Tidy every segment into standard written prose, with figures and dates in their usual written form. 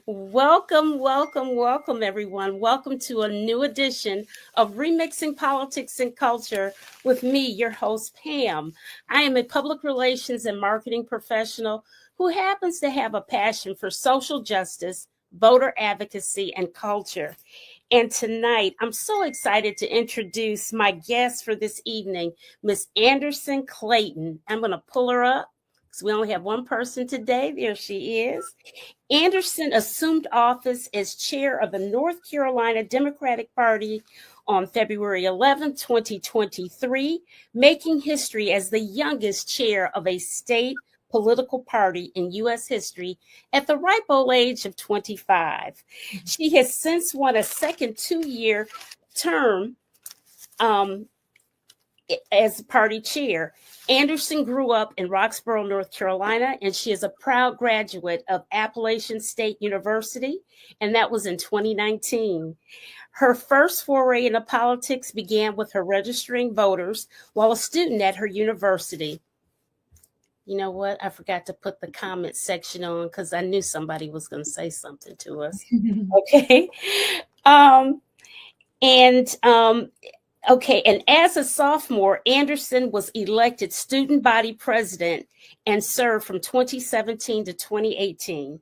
Welcome, welcome, welcome, everyone. Welcome to a new edition of Remixing Politics and Culture with me, your host, Pam. I am a public relations and marketing professional who happens to have a passion for social justice, voter advocacy, and culture. And tonight, I'm so excited to introduce my guest for this evening, Miss Anderson Clayton. I'm going to pull her up because we only have one person today. There she is. Anderson assumed office as chair of the North Carolina Democratic Party on February 11, 2023, making history as the youngest chair of a state political party in U.S. history at the ripe old age of 25. She has since won a second 2-year term um, as party chair. Anderson grew up in Roxborough, North Carolina, and she is a proud graduate of Appalachian State University, and that was in 2019. Her first foray into politics began with her registering voters while a student at her university. You know what? I forgot to put the comment section on because I knew somebody was going to say something to us. Okay. Um, and Okay, and as a sophomore, Anderson was elected student body president and served from 2017 to 2018.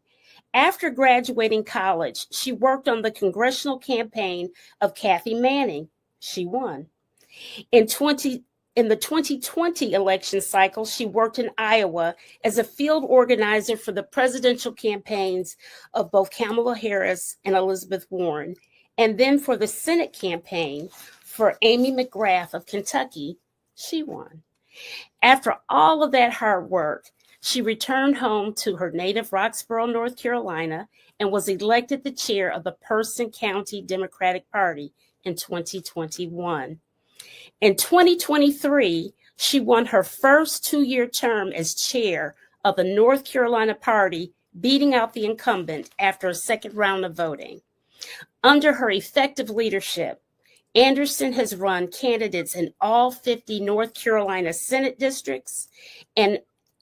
After graduating college, she worked on the congressional campaign of Kathy Manning. She won. In 20 in the 2020 election cycle, she worked in Iowa as a field organizer for the presidential campaigns of both Kamala Harris and Elizabeth Warren, and then for the Senate campaign for Amy McGrath of Kentucky. She won. After all of that hard work, she returned home to her native Roxborough, North Carolina, and was elected the chair of the Person County Democratic Party in 2021. In 2023, she won her first 2-year term as chair of the North Carolina Party, beating out the incumbent after a second round of voting. Under her effective leadership, Anderson has run candidates in all 50 North Carolina Senate districts and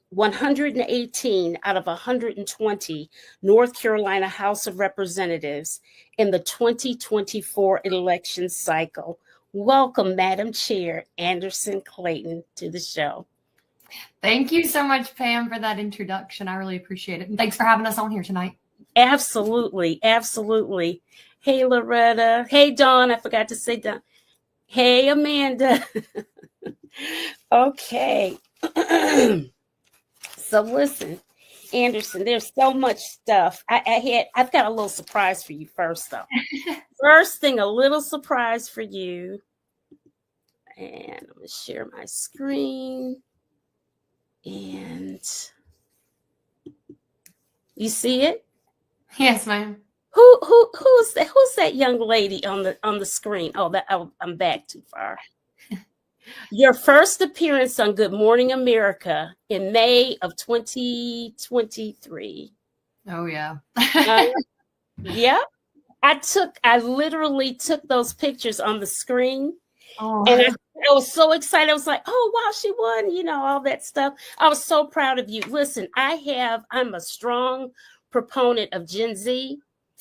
118 out of 120 North Carolina House of Representatives in the 2024 election cycle. Welcome, Madam Chair Anderson Clayton, to the show. Thank you so much, Pam, for that introduction. I really appreciate it. And thanks for having us on here tonight. Absolutely, absolutely. Hey, Loretta. Hey, Dawn. I forgot to say Dawn. Hey, Amanda. Okay. So listen, Anderson, there's so much stuff. I've got a little surprise for you first, though. First thing, a little surprise for you. And I'm going to share my screen. And you see it? Yes, ma'am. Who's that young lady on the screen? I'm back too far. Your first appearance on Good Morning America in May of 2023. Oh yeah. Yeah. I literally took those pictures on the screen. Oh. And I was so excited. I was like, oh wow, she won, all that stuff. I was so proud of you. Listen, I'm a strong proponent of Gen Z.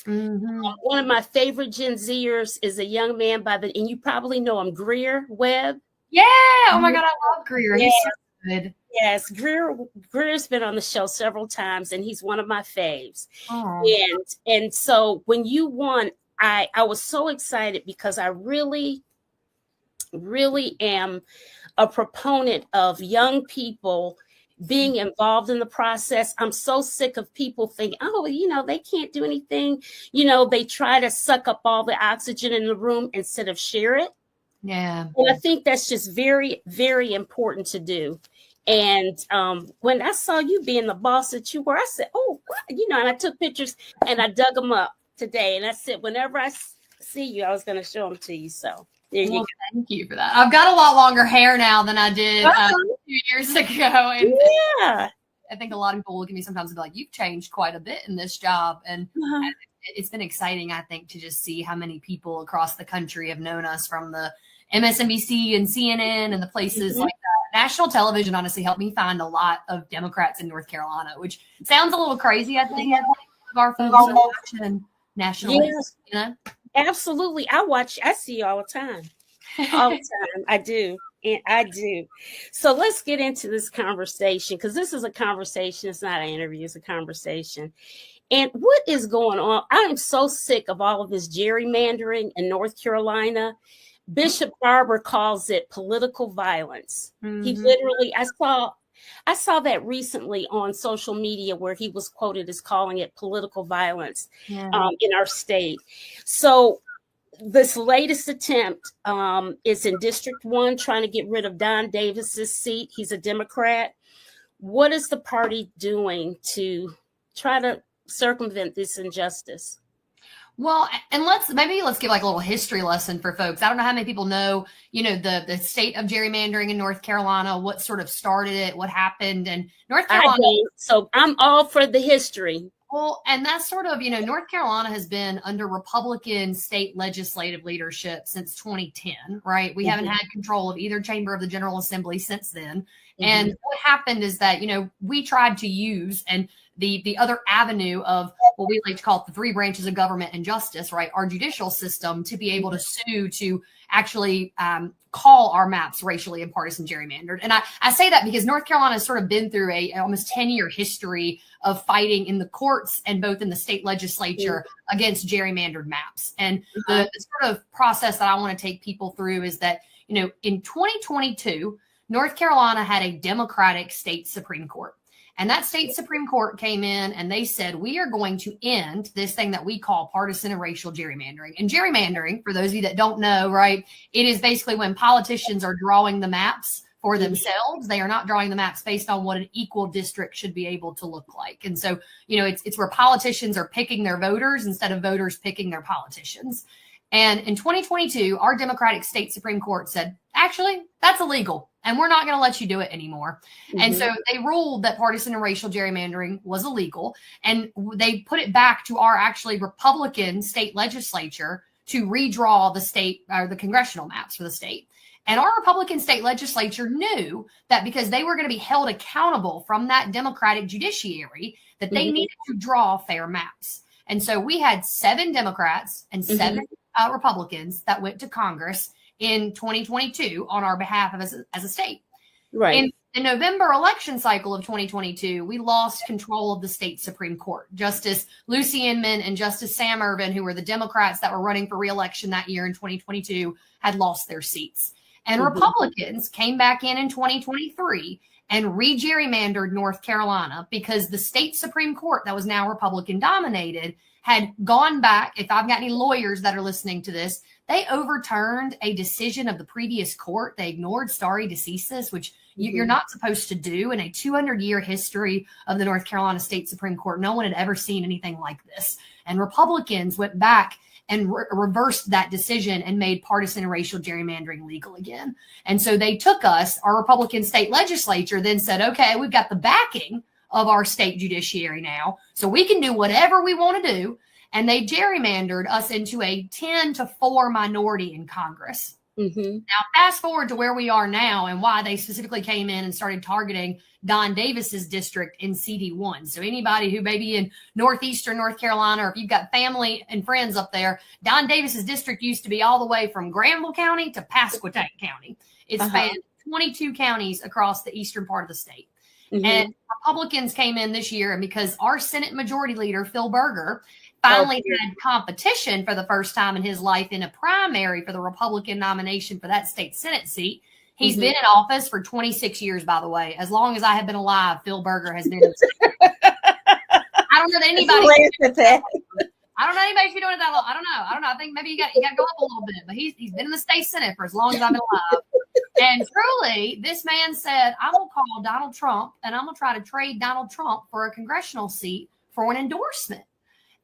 Mm-hmm. One of my favorite Gen Zers is a young man and you probably know him, Greer Webb. Yeah. Oh my God, I love Greer. Yeah. He's so good. Yes, Greer's been on the show several times, and he's one of my faves. Oh. And so when you won, I was so excited because I really, really am a proponent of young people being involved in the process. I'm so sick of people thinking, oh, they can't do anything. They try to suck up all the oxygen in the room instead of share it. Yeah. And I think that's just very, very important to do. And when I saw you being the boss that you were, I said, oh, and I took pictures and I dug them up today. And I said, whenever I see you, I was going to show them to you. So there you go. Thank you for that. I've got a lot longer hair now than I did 2 years ago. And yeah. I think a lot of people look at me sometimes and be like, you've changed quite a bit in this job. And it's been exciting, I think, to just see how many people across the country have known us from the MSNBC and CNN and the places like that. National television honestly helped me find a lot of Democrats in North Carolina, which sounds a little crazy, I think. of our folks are watching national news, you know? Absolutely. I see you all the time. All the time. I do. And I do. So let's get into this conversation, because this is a conversation. It's not an interview, it's a conversation. And what is going on? I am so sick of all of this gerrymandering in North Carolina. Bishop Barber calls it political violence. He literally, I saw that recently on social media where he was quoted as calling it political violence in our state. So this latest attempt is in District 1, trying to get rid of Don Davis's seat. He's a Democrat. What is the party doing to try to circumvent this injustice? Well, and let's give like a little history lesson for folks. I don't know how many people know, the state of gerrymandering in North Carolina, what sort of started it, what happened, and North Carolina. So I'm all for the history. Well, and that's sort of, North Carolina has been under Republican state legislative leadership since 2010, right? We haven't had control of either chamber of the General Assembly since then. And what happened is that, we tried to use the other avenue of what we like to call the three branches of government and justice, right? Our judicial system, to be able to sue, to actually call our maps racially and partisan gerrymandered. And I say that because North Carolina has sort of been through a almost 10-year history of fighting in the courts and both in the state legislature against gerrymandered maps. And the sort of process that I want to take people through is that, in 2022, North Carolina had a Democratic state Supreme Court. And that state Supreme Court came in and they said, we are going to end this thing that we call partisan and racial gerrymandering. And gerrymandering, for those of you that don't know, right, it is basically when politicians are drawing the maps for themselves. They are not drawing the maps based on what an equal district should be able to look like. And so, it's where politicians are picking their voters instead of voters picking their politicians. And in 2022, our Democratic state Supreme Court said, actually, that's illegal, and we're not going to let you do it anymore. And so they ruled that partisan and racial gerrymandering was illegal, and they put it back to our actually Republican state legislature to redraw the state or the congressional maps for the state. And our Republican state legislature knew that because they were going to be held accountable from that Democratic judiciary, that they needed to draw fair maps. And so we had 7 Democrats and 7 Republicans that went to Congress in 2022 on our behalf as a state. Right. In the November election cycle of 2022, we lost control of the state Supreme Court. Justice Lucy Inman and Justice Sam Ervin, who were the Democrats that were running for re-election that year in 2022, had lost their seats. And Republicans came back in 2023 and re-gerrymandered North Carolina because the state Supreme Court that was now Republican dominated had gone back. If I've got any lawyers that are listening to this, they overturned a decision of the previous court. They ignored stare decisis, which you're not supposed to do. In a 200-year history of the North Carolina State Supreme Court, no one had ever seen anything like this. And Republicans went back and reversed that decision and made partisan and racial gerrymandering legal again. And so they took us, our Republican state legislature then said, okay, we've got the backing of our state judiciary now, so we can do whatever we want to do. And they gerrymandered us into a 10-4 minority in Congress. Now, fast forward to where we are now and why they specifically came in and started targeting Don Davis's district in CD1. So anybody who may be in northeastern North Carolina, or if you've got family and friends up there, Don Davis's district used to be all the way from Granville County to Pasquotank County. It spanned 22 counties across the eastern part of the state. And Republicans came in this year, and because our Senate Majority Leader, Phil Berger, finally had competition for the first time in his life in a primary for the Republican nomination for that state Senate seat. He's been in office for 26 years, by the way. As long as I have been alive, Phil Berger has been in the I don't know that anybody. I don't know anybody should be doing it that long. I don't know. I think maybe you got to go up a little bit, but he's been in the state Senate for as long as I've been alive. And truly, this man said, I'm going to call Donald Trump and I'm going to try to trade Donald Trump for a congressional seat for an endorsement.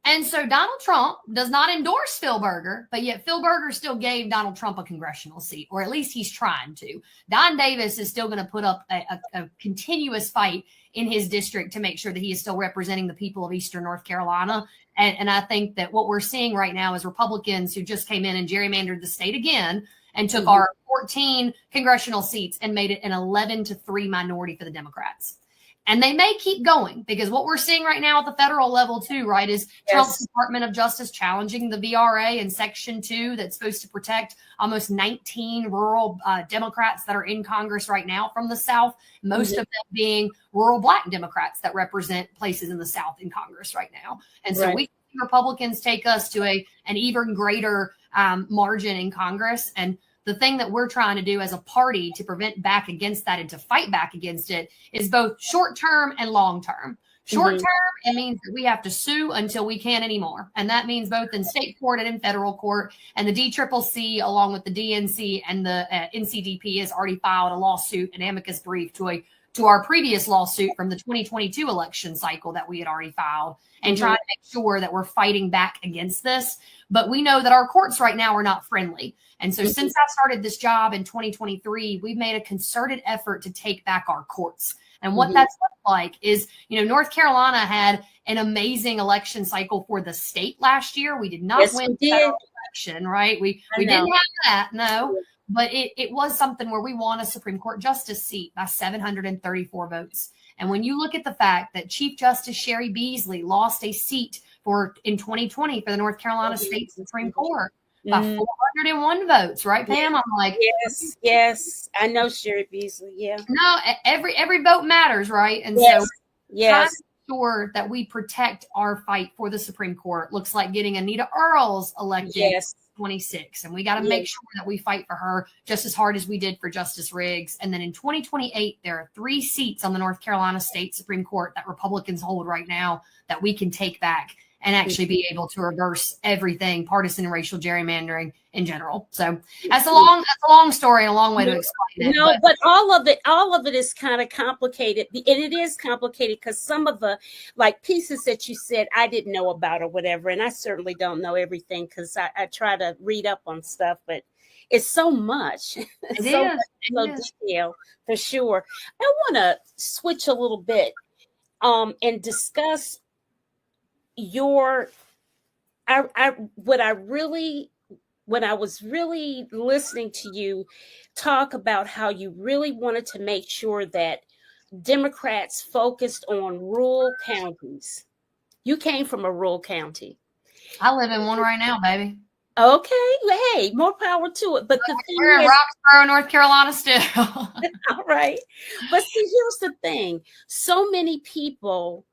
And so Donald Trump does not endorse Phil Berger, but yet Phil Berger still gave Donald Trump a congressional seat, or at least he's trying to. Don Davis is still going to put up a continuous fight in his district to make sure that he is still representing the people of Eastern North Carolina. And I think that what we're seeing right now is Republicans who just came in and gerrymandered the state again and took our 14 congressional seats and made it an 11-3 minority for the Democrats. And they may keep going, because what we're seeing right now at the federal level too, right, is Trump's Department of Justice challenging the VRA in Section 2 that's supposed to protect almost 19 rural Democrats that are in Congress right now from the South, most of them being rural Black Democrats that represent places in the South in Congress right now. And so we see Republicans take us to an even greater margin in Congress. And the thing that we're trying to do as a party to prevent back against that and to fight back against it is both short term and long term. Short term, it means that we have to sue until we can't anymore. And that means both in state court and in federal court. And the DCCC, along with the DNC and the NCDP, has already filed a lawsuit, an amicus brief to our previous lawsuit from the 2022 election cycle that we had already filed, and trying to make sure that we're fighting back against this. But we know that our courts right now are not friendly. And so since I started this job in 2023, we've made a concerted effort to take back our courts. And what that's looked like is, North Carolina had an amazing election cycle for the state last year. We did not win the federal election, right? We didn't have that, no. But it was something where we won a Supreme Court justice seat by 734 votes. And when you look at the fact that Chief Justice Sherry Beasley lost a seat in 2020 for the North Carolina State Supreme Court by 401 votes, right, Pam? I'm like, yes, I know Sherry Beasley. Yeah, no, every vote matters, right? And so, trying to ensure that we protect our fight for the Supreme Court looks like getting Anita Earls elected. 26, and we got to make sure that we fight for her just as hard as we did for Justice Riggs. And then in 2028, there are 3 seats on the North Carolina State Supreme Court that Republicans hold right now that we can take back and actually be able to reverse everything, partisan and racial gerrymandering in general. So that's a long story and a long way to explain it. No, but all of it is kind of complicated. And it is complicated because some of the pieces that you said I didn't know about or whatever. And I certainly don't know everything because I try to read up on stuff, but it's so much. It is detail for sure. I want to switch a little bit and discuss when I was really listening to you talk about how you really wanted to make sure that Democrats focused on rural counties. You came from a rural county. I live in one right now, baby. Okay. Hey, more power to it. But we're in Roxborough, North Carolina still. All right. But see, here's the thing. So many people,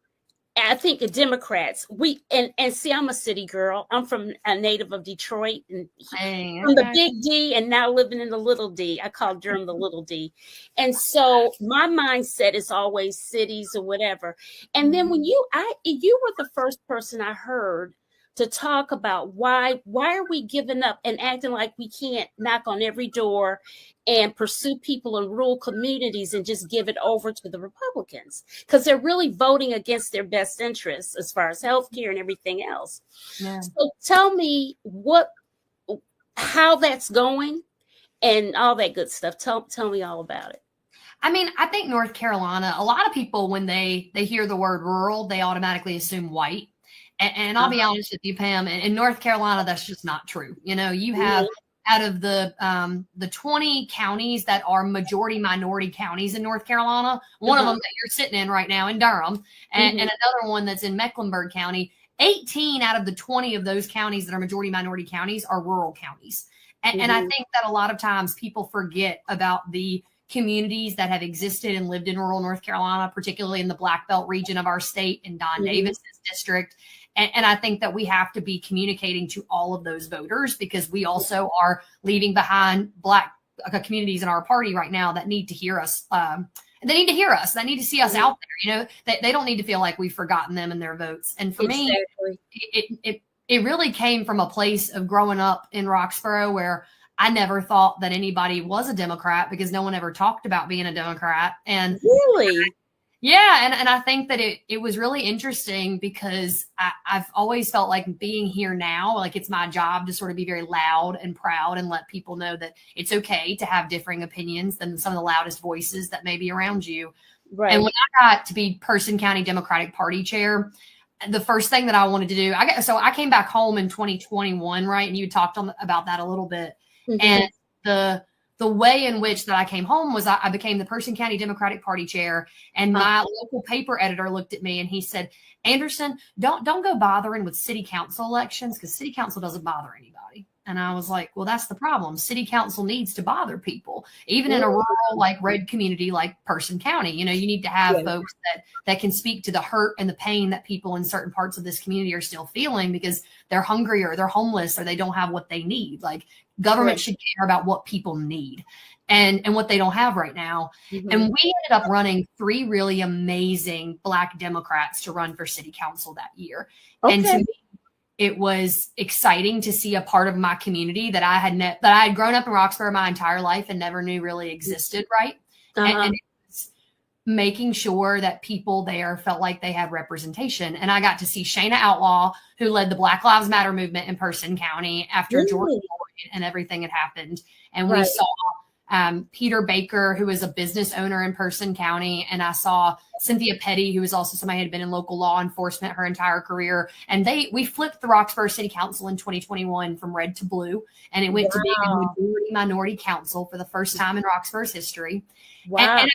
I think the Democrats, and see, I'm a city girl. I'm from a native of Detroit, and from the big D, and now living in the little D. I call Durham the little D. And so my mindset is always cities or whatever. And then when you were the first person I heard to talk about why are we giving up and acting like we can't knock on every door and pursue people in rural communities and just give it over to the Republicans, because they're really voting against their best interests as far as healthcare and everything else. Yeah. So tell me how that's going and all that good stuff. Tell me all about it. I mean, I think North Carolina, a lot of people, when they hear the word rural, they automatically assume white. And I'll be honest with you, Pam, in North Carolina, that's just not true. You have out of the 20 counties that are majority minority counties in North Carolina, one of them that you're sitting in right now in Durham, and another one that's in Mecklenburg County. 18 out of the 20 of those counties that are majority minority counties are rural counties. And I think that a lot of times people forget about the communities that have existed and lived in rural North Carolina, particularly in the Black Belt region of our state in Don Davis's district. And I think that we have to be communicating to all of those voters, because we also are leaving behind Black communities in our party right now that need to hear us. They need to hear us. They need to see us out there. They don't need to feel like we've forgotten them and their votes. And for me, it really came from a place of growing up in Roxborough, where I never thought that anybody was a Democrat because no one ever talked about being a Democrat. And really? Yeah. And I think that it was really interesting because I've always felt like being here now, like it's my job to sort of be very loud and proud and let people know that it's okay to have differing opinions than some of the loudest voices that may be around you. Right. And when I got to be Person County Democratic Party chair, the first thing that I wanted to do, I came back home in 2021, right? And you talked about that a little bit. And the way in which that I came home was I became the Person County Democratic Party chair, and my local paper editor looked at me and he said, Anderson, don't go bothering with city council elections, because city council doesn't bother anybody. And I was like, well, that's the problem. City council needs to bother people, even in a rural, like red community like Person County. You need to have folks that can speak to the hurt and the pain that people in certain parts of this community are still feeling because they're hungry or they're homeless or they don't have what they need. Like, government should care about what people need and what they don't have right now. Mm-hmm. And we ended up running 3 really amazing Black Democrats to run for city council that year. Okay. And to me, it was exciting to see a part of my community that I had grown up in Roxborough my entire life and never knew really existed. Right. And it was making sure that people there felt like they had representation. And I got to see Shayna Outlaw, who led the Black Lives Matter movement in Person County after George Floyd and everything had happened. And we saw Peter Baker, who is a business owner in Person County. And I saw Cynthia Petty, who was also somebody who had been in local law enforcement her entire career. And we flipped the Roxborough City Council in 2021 from red to blue. And it went to being a majority-minority council for the first time in Roxborough's history. Wow. And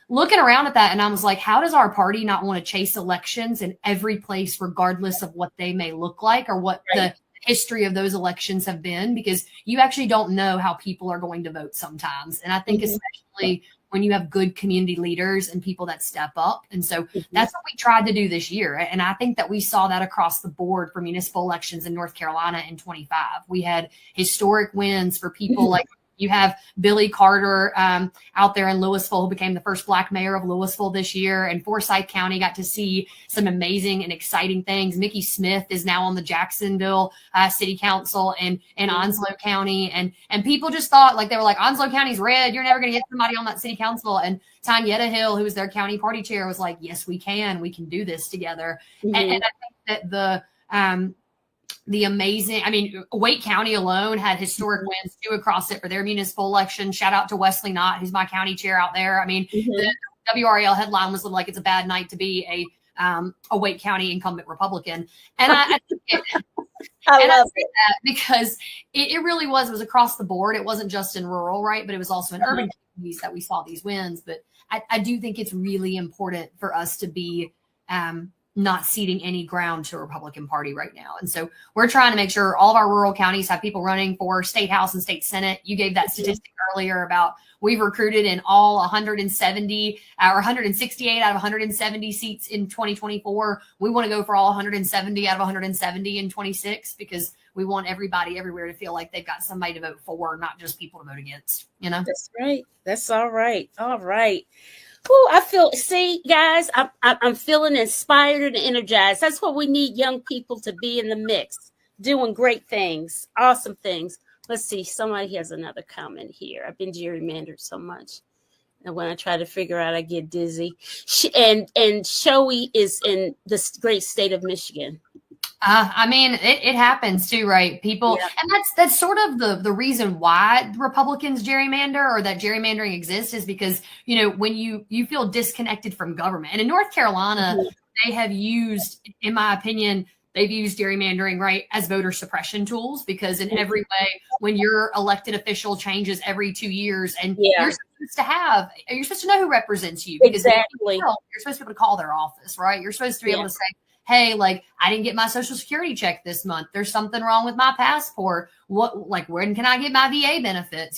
looking around at that, and I was like, how does our party not want to chase elections in every place, regardless of what they may look like or what the history of those elections have been? Because you actually don't know how people are going to vote sometimes. And I think especially when you have good community leaders and people that step up. And so that's what we tried to do this year. And I think that we saw that across the board for municipal elections in North Carolina in 25. We had historic wins for people like you have Billy Carter out there in Louisville, who became the first Black mayor of Louisville this year. And Forsyth County got to see some amazing and exciting things. Mickey Smith is now on the Jacksonville City Council and Onslow County. And people just thought, like, they were like, Onslow County's red. You're never going to get somebody on that city council. And Tanyetta Hill, who was their county party chair, was like, yes, we can. We can do this together. And I think that the amazing, Wake County alone had historic wins too across it for their municipal election. Shout out to Wesley Knott, who's my county chair out there. The WRAL headline was like, it's a bad night to be a Wake County incumbent Republican. And I love it. That because it really was across the board. It wasn't just in rural, right? But it was also in urban communities that we saw these wins. But I do think it's really important for us to be not ceding any ground to a Republican Party right now. And so we're trying to make sure all of our rural counties have people running for state house and state senate. You gave that statistic earlier about we've recruited in all 170 or 168 out of 170 seats in 2024. We want to go for all 170 out of 170 in 26 because we want everybody everywhere to feel like they've got somebody to vote for, not just people to vote against, That's right. That's all right. All right. Oh, see, guys, I'm feeling inspired and energized. That's what we need, young people to be in the mix, doing great things, awesome things. Let's see. Somebody has another comment here. I've been gerrymandered so much. And when I try to figure out, I get dizzy. And Shoei is in this great state of Michigan. It happens too, right? People, and that's sort of the reason why Republicans gerrymander or that gerrymandering exists is because, when you feel disconnected from government. And in North Carolina, they have used, in my opinion, they've used gerrymandering, right, as voter suppression tools, because in every way, when your elected official changes every 2 years and you're supposed to know who represents you. Because you're supposed to be able to call their office, right? You're supposed to be able to say, hey, like, I didn't get my Social Security check this month. There's something wrong with my passport. When can I get my VA benefits?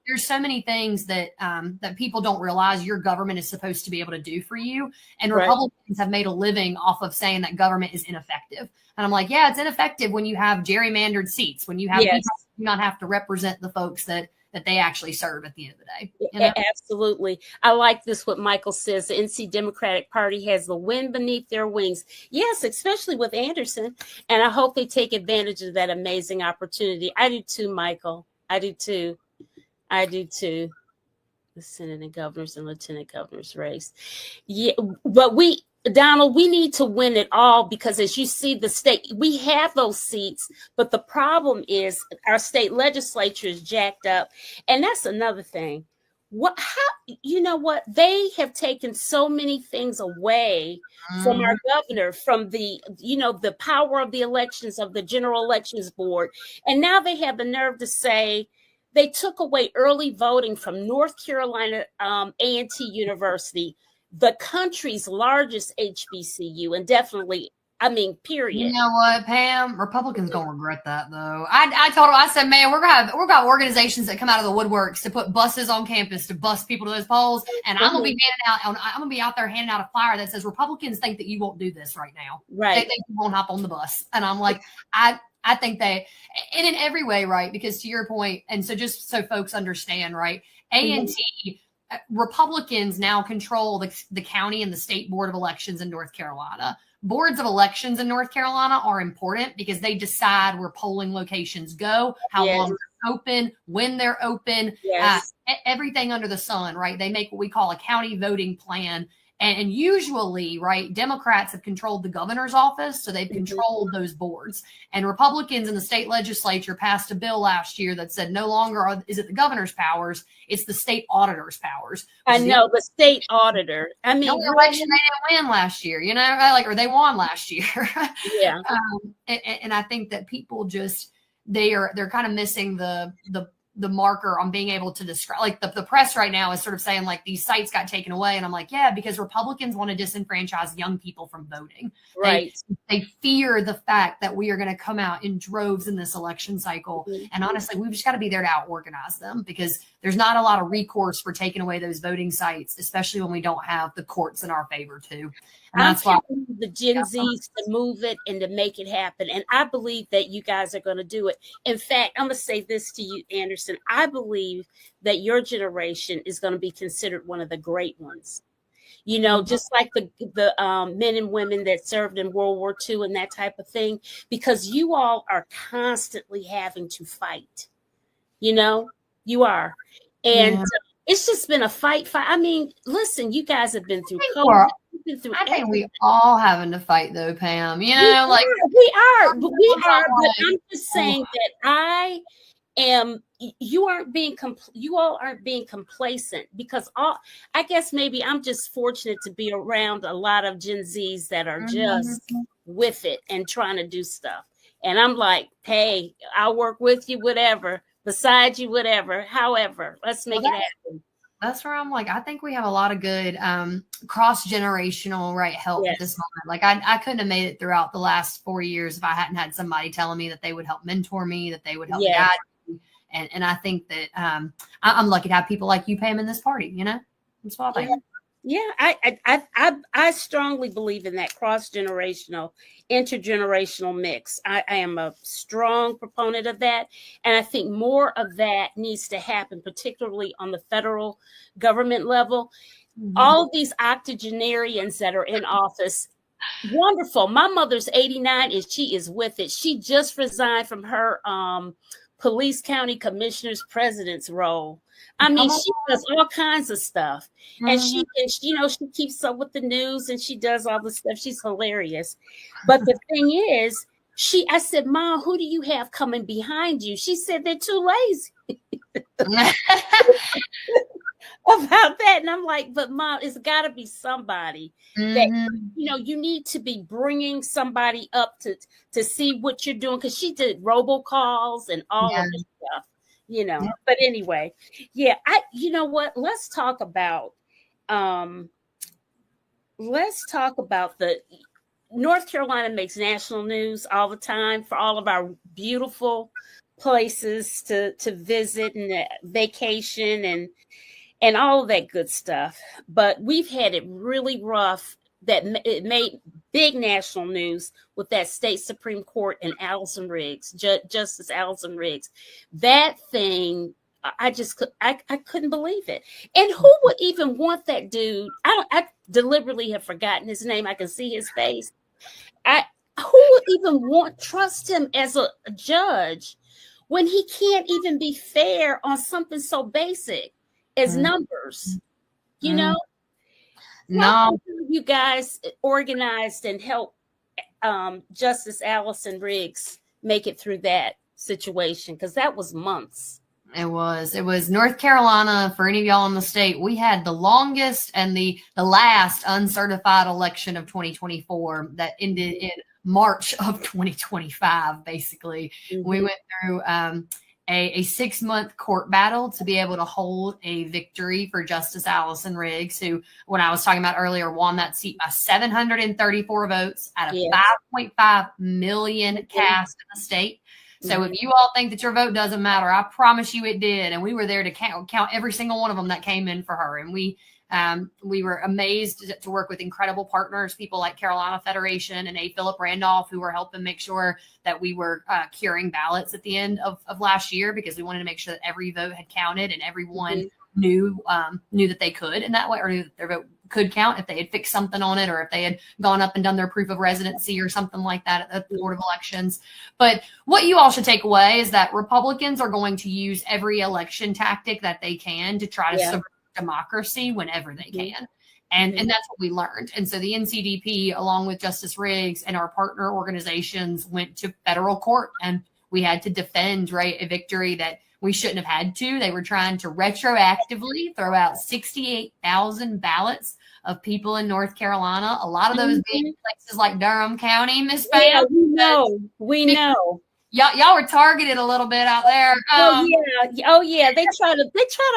There's so many things that that people don't realize your government is supposed to be able to do for you. And Republicans have made a living off of saying that government is ineffective. And I'm like, yeah, it's ineffective when you have gerrymandered seats, when you have people who do not have to represent the folks that they actually serve at the end of the day. Absolutely. I like this, what Michael says. The NC Democratic Party has the wind beneath their wings. Yes, especially with Anderson. And I hope they take advantage of that amazing opportunity. I do too, Michael. I do too. The Senate and governors and lieutenant governors race. Yeah, but Donald, we need to win it all because, as you see, the state, we have those seats, but the problem is our state legislature is jacked up. And that's another thing. They have taken so many things away from our governor, from the power of the elections, of the general elections board. And now they have the nerve to say, they took away early voting from North Carolina A&T University, the country's largest HBCU, and definitely, I mean, You period. know what, Pam? Republicans gonna regret that though. I told her, I said, man, we're gonna have organizations that come out of the woodworks to put buses on campus to bus people to those polls, and I'm gonna be I'm gonna be out there handing out a flyer that says Republicans think that you won't do this right now. Right. They think you won't hop on the bus, and I'm like, I think they, and in every way, right? Because to your point, and so just so folks understand, right? A&T. Republicans now control the county and the state board of elections in North Carolina. Boards of elections in North Carolina are important because they decide where polling locations go, how long they're open, when they're open, everything under the sun, right? They make what we call a county voting plan. And usually, right, Democrats have controlled the governor's office, so they've controlled those boards. And Republicans in the state legislature passed a bill last year that said no longer is it the governor's powers, it's the state auditor's powers. I know, the state auditor. I mean, the election they didn't win last year, you know, like, or they won last year. Yeah. And I think that people just, they're kind of missing the marker on being able to describe, like the press right now is sort of saying like these sites got taken away. And I'm like, yeah, because Republicans want to disenfranchise young people from voting. Right. They fear the fact that we are going to come out in droves in this election cycle. And honestly, we've just got to be there to out organize them because there's not a lot of recourse for taking away those voting sites, especially when we don't have the courts in our favor too. And that's why the Gen Zs to move it and to make it happen. And I believe that you guys are going to do it. In fact, I'm going to say this to you, Anderson. I believe that your generation is going to be considered one of the great ones. You know, just like the men and women that served in World War II and that type of thing, because you all are constantly having to fight. You know, you are. And it's just been a fight. I mean, listen, you guys have been through COVID. I think we all having to fight though, Pam. You know, we are. But I'm just saying that you all aren't being complacent because I guess maybe I'm just fortunate to be around a lot of Gen Zs that are just with it and trying to do stuff. And I'm like, hey, I'll work with you, whatever, beside you, whatever, however, let's make it happen. That's where I'm like, I think we have a lot of good cross-generational help at this moment. Like I couldn't have made it throughout the last 4 years if I hadn't had somebody telling me that they would help mentor me, that they would help guide me. And I think that I'm lucky to have people like you, Pam, in this party, you know? That's what I think. Yeah, I strongly believe in that cross-generational, intergenerational mix. I am a strong proponent of that. And I think more of that needs to happen, particularly on the federal government level. All of these octogenarians that are in office, wonderful. My mother's 89 and she is with it. She just resigned from her police county commissioner's president's role. I mean, she does all kinds of stuff, and she keeps up with the news and she does all the stuff. She's hilarious. But the thing is, I said, Mom, who do you have coming behind you? She said, they're too lazy about that. And I'm like, but Mom, it's got to be somebody that, you need to be bringing somebody up to see what you're doing. Cause she did robocalls and all of this stuff. But anyway, you know what? Let's talk about the North Carolina makes national news all the time for all of our beautiful places to visit and vacation and all of that good stuff. But we've had it really rough that it made big national news with that state Supreme Court and Allison Riggs, Justice Allison Riggs. That thing, I couldn't believe it. And who would even want that dude? I deliberately have forgotten his name. I can see his face. Who would trust him as a judge when he can't even be fair on something so basic as numbers? You know? No, you guys organized and helped Justice Allison Riggs make it through that situation, because that was months. It was North Carolina. For any of y'all in the state, we had the longest and the last uncertified election of 2024 that ended in March of 2025. Basically, we went through a 6-month court battle to be able to hold a victory for Justice Allison Riggs, who, when I was talking about earlier, won that seat by 734 votes out of 5.5 million cast in the state. So if you all think that your vote doesn't matter, I promise you it did. And we were there to count every single one of them that came in for her. And we were amazed to work with incredible partners, people like Carolina Federation and A. Philip Randolph, who were helping make sure that we were curing ballots at the end of last year, because we wanted to make sure that every vote had counted and everyone knew that they could in that way, or knew that their vote could count if they had fixed something on it, or if they had gone up and done their proof of residency or something like that at the Board of Elections. But what you all should take away is that Republicans are going to use every election tactic that they can to try to subvert democracy whenever they can. And that's what we learned. And so the NCDP, along with Justice Riggs and our partner organizations, went to federal court, and we had to defend, a victory that we shouldn't have had to. They were trying to retroactively throw out 68,000 ballots of people in North Carolina. A lot of those being places like Durham County, Miss Pam. Yeah, we know. Y'all were targeted a little bit out there. Oh yeah. They try to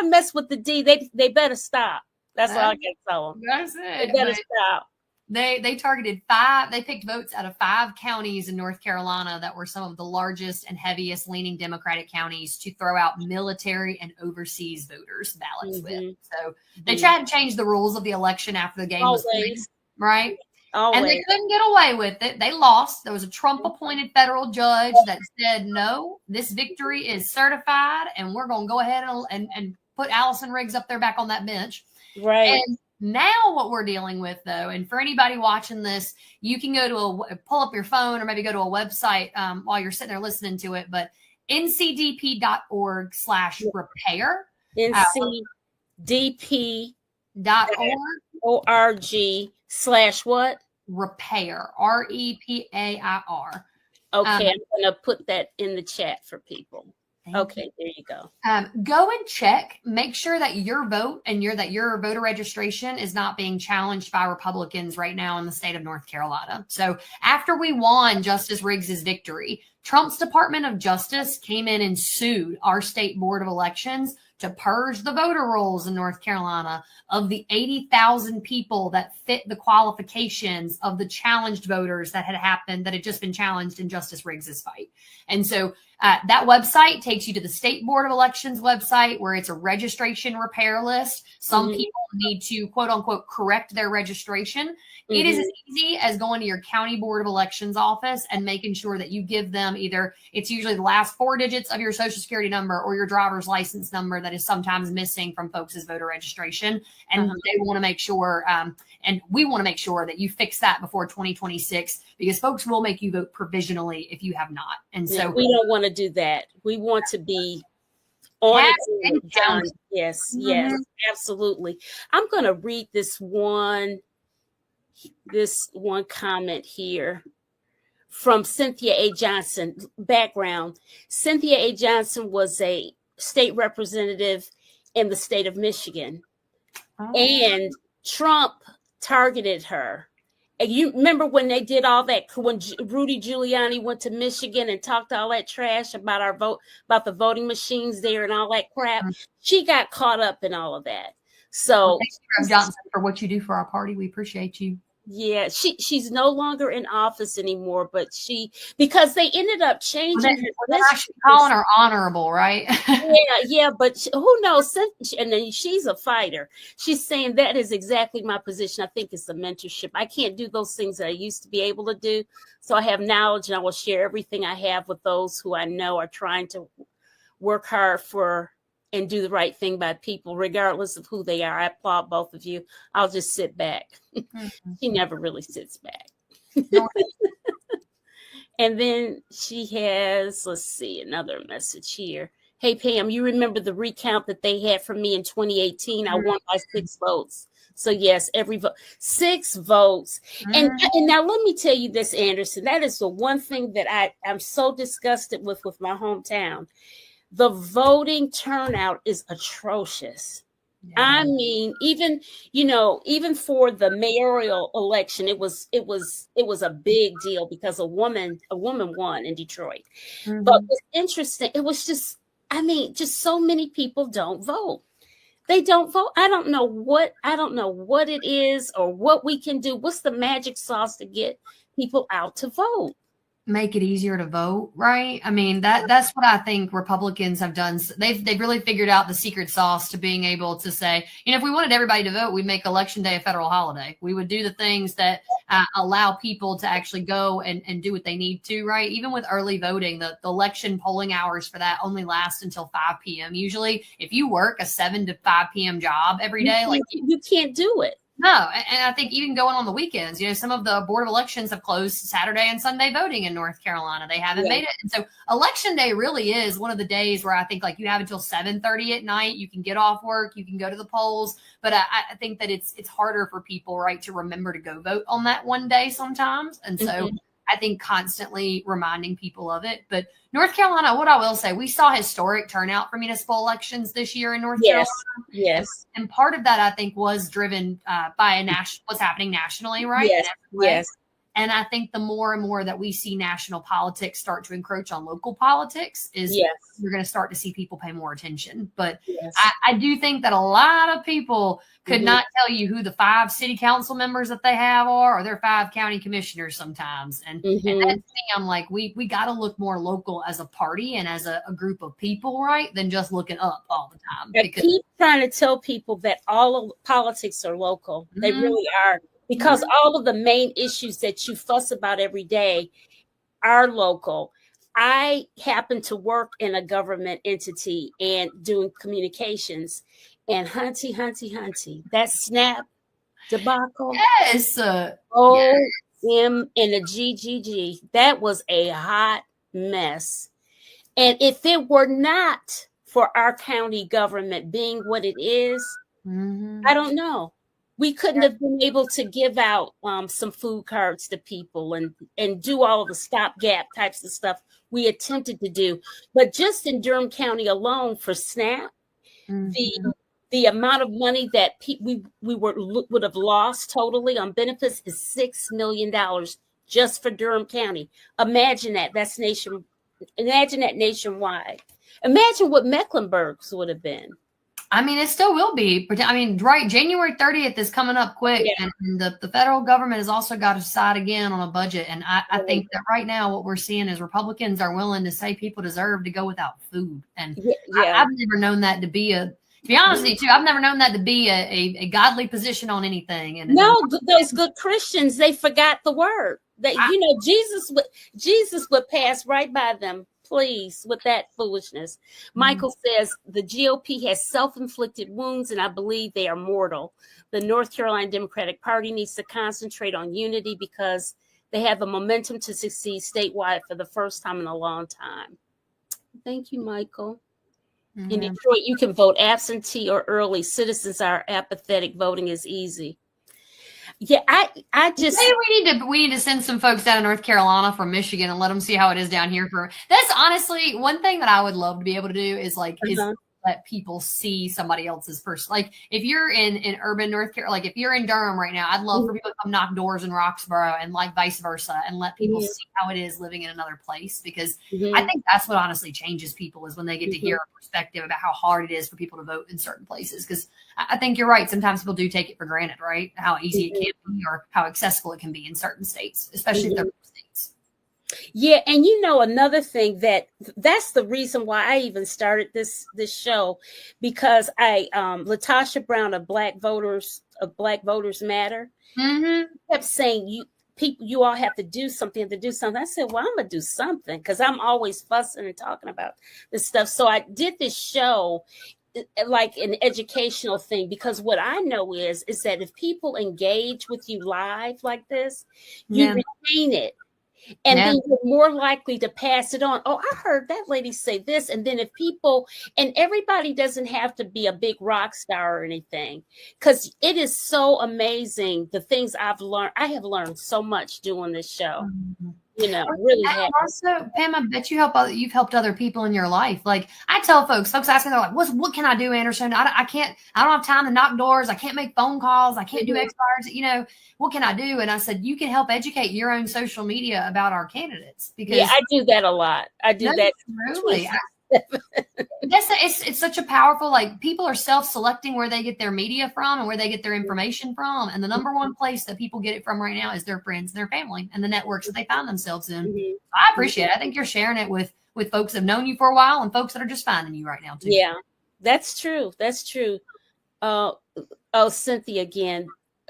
mess with the D. They better stop. That's all I can tell them. That's it. They better stop. They targeted 5. They picked votes out of 5 counties in North Carolina that were some of the largest and heaviest leaning Democratic counties to throw out military and overseas voters ballots with. So they tried to change the rules of the election after the game was played, right? Always. And they couldn't get away with it. They lost. There was a Trump-appointed federal judge that said, no, this victory is certified, and we're going to go ahead and put Allison Riggs up there back on that bench. Right. And now what we're dealing with, though, and for anybody watching this, you can go to pull up your phone or maybe go to a website while you're sitting there listening to it, but ncdp.org/repair. ncdp.org/what? Repair. REPAIR. Okay, I'm going to put that in the chat for people. Okay, there you go. Go and check. Make sure that your vote and your voter registration is not being challenged by Republicans right now in the state of North Carolina. So after we won Justice Riggs's victory, Trump's Department of Justice came in and sued our state board of elections to purge the voter rolls in North Carolina of the 80,000 people that fit the qualifications of the challenged voters that had just been challenged in Justice Riggs's fight. And so that website takes you to the State Board of Elections website, where it's a registration repair list. Some people need to, quote unquote, correct their registration. It is as easy as going to your county board of elections office and making sure that you give them it's usually the last 4 digits of your social security number or your driver's license number that is sometimes missing from folks' voter registration. And they want to make sure, and we want to make sure that you fix that before 2026, because folks will make you vote provisionally if you have not. And so we don't want to do that. We want to be on it. Done. Yes, absolutely. I'm going to read this one comment here from Cynthia A. Johnson. Background: Cynthia A. Johnson was a state representative in the state of Michigan, and Trump targeted her. And you remember when they did all that, when Rudy Giuliani went to Michigan and talked all that trash about about the voting machines there and all that crap. She got caught up in all of that. So, thank you, Rev. Johnson, for what you do for our party. We appreciate you. Yeah, she's no longer in office anymore, but because they ended up changing her. They're actually calling her honorable, right? yeah, but who knows? And then she's a fighter. She's saying that is exactly my position. I think it's the mentorship. I can't do those things that I used to be able to do. So I have knowledge, and I will share everything I have with those who I know are trying to work hard for and do the right thing by people, regardless of who they are. I applaud both of you. I'll just sit back. She never really sits back. And then she has, let's see, another message here. Hey, Pam, you remember the recount that they had for me in 2018? I won by 6 votes. So yes, every vote, 6 votes. And now let me tell you this, Anderson, that is the one thing that I'm so disgusted with my hometown. The voting turnout is atrocious. Yeah. I mean, even for the mayoral election, it was a big deal because a woman won in Detroit. But it's interesting. It was just, I mean, just so many people don't vote. They don't vote. I don't know what it is or what we can do. What's the magic sauce to get people out to vote? Make it easier to vote, right? I mean, that's what I think Republicans have done. They've really figured out the secret sauce to being able to say, if we wanted everybody to vote, we'd make Election Day a federal holiday. We would do the things that allow people to actually go and do what they need to, right? Even with early voting, the election polling hours for that only last until 5 p.m. Usually, if you work a 7 to 5 p.m. job every day, you can't do it. No, and I think even going on the weekends, some of the board of elections have closed Saturday and Sunday voting in North Carolina. They haven't made it. And so election day really is one of the days where I think you have until 7:30 at night. You can get off work, you can go to the polls. But I think that it's harder for people, right, to remember to go vote on that one day sometimes. And so I think constantly reminding people of it. But North Carolina, what I will say, we saw historic turnout for municipal elections this year in North Carolina. Yes. And part of that, I think, was driven by what's happening nationally, right? Yes. And I think the more and more that we see national politics start to encroach on local politics is you're going to start to see people pay more attention. But I do think that a lot of people could not tell you who the 5 city council members that they have are, or their 5 county commissioners sometimes. And that's me. I'm like, we got to look more local as a party and as a group of people, right? Than just looking up all the time. I keep trying to tell people that all of politics are local. They really are. Because all of the main issues that you fuss about every day are local. I happen to work in a government entity and doing communications. And hunty, that SNAP debacle. Yes. OM and the GGG. That was a hot mess. And if it were not for our county government being what it is, I don't know. We couldn't have been able to give out some food cards to people and do all of the stopgap types of stuff we attempted to do. But just in Durham County alone for SNAP, the amount of money that we would have lost totally on benefits is $6 million just for Durham County. Imagine that. Imagine that nationwide. Imagine what Mecklenburg's would have been. I mean, it still will be. I mean, right, January 30th is coming up quick, and the federal government has also got to decide again on a budget. And I think that right now what we're seeing is Republicans are willing to say people deserve to go without food. And I've never known that to be to be honest with you, too, I've never known that to be a godly position on anything. And those good Christians, they forgot the word. That Jesus would pass right by them. Please, with that foolishness. Michael says the GOP has self-inflicted wounds, and I believe they are mortal. The North Carolina Democratic Party needs to concentrate on unity because they have the momentum to succeed statewide for the first time in a long time. Thank you, Michael. In Detroit, you can vote absentee or early. Citizens are apathetic. Voting is easy. Yeah, I just maybe we need to send some folks down to North Carolina from Michigan and let them see how it is down here. That's honestly one thing that I would love to be able to do is let people see somebody else's person. Like if you're in urban North Carolina, like if you're in Durham right now, I'd love for people to come knock doors in Roxborough and like vice versa and let people see how it is living in another place. Because I think that's what honestly changes people is when they get to hear a perspective about how hard it is for people to vote in certain places. Because I think you're right. Sometimes people do take it for granted, right? How easy it can be or how accessible it can be in certain states, especially if they're states. Yeah, and another thing that's the reason why I even started this show, because Latasha Brown of Black Voters Matter kept saying you all have to do something. I said, well, I'm gonna do something because I'm always fussing and talking about this stuff. So I did this show like an educational thing, because what I know is that if people engage with you live like this, you retain it. And then you're more likely to pass it on. Oh, I heard that lady say this. And then if people, and everybody doesn't have to be a big rock star or anything, because it is so amazing the things I've learned. I have learned so much doing this show. Really. And also, Pam, I bet you've helped other people in your life. Like I tell folks ask me, they're like, what can I do, Anderson? I don't have time to knock doors. I can't make phone calls. I can't do X, Y, or Z. What can I do? And I said, you can help educate your own social media about our candidates. Because I do that a lot. I do that. Truly. It's such a powerful, like, people are self-selecting where they get their media from and where they get their information from. And the number one place that people get it from right now is their friends and their family and the networks that they find themselves in. Mhm. I appreciate it. I think you're sharing it with folks that have known you for a while and folks that are just finding you right now too. Yeah, that's true. That's true. Oh, Cynthia again.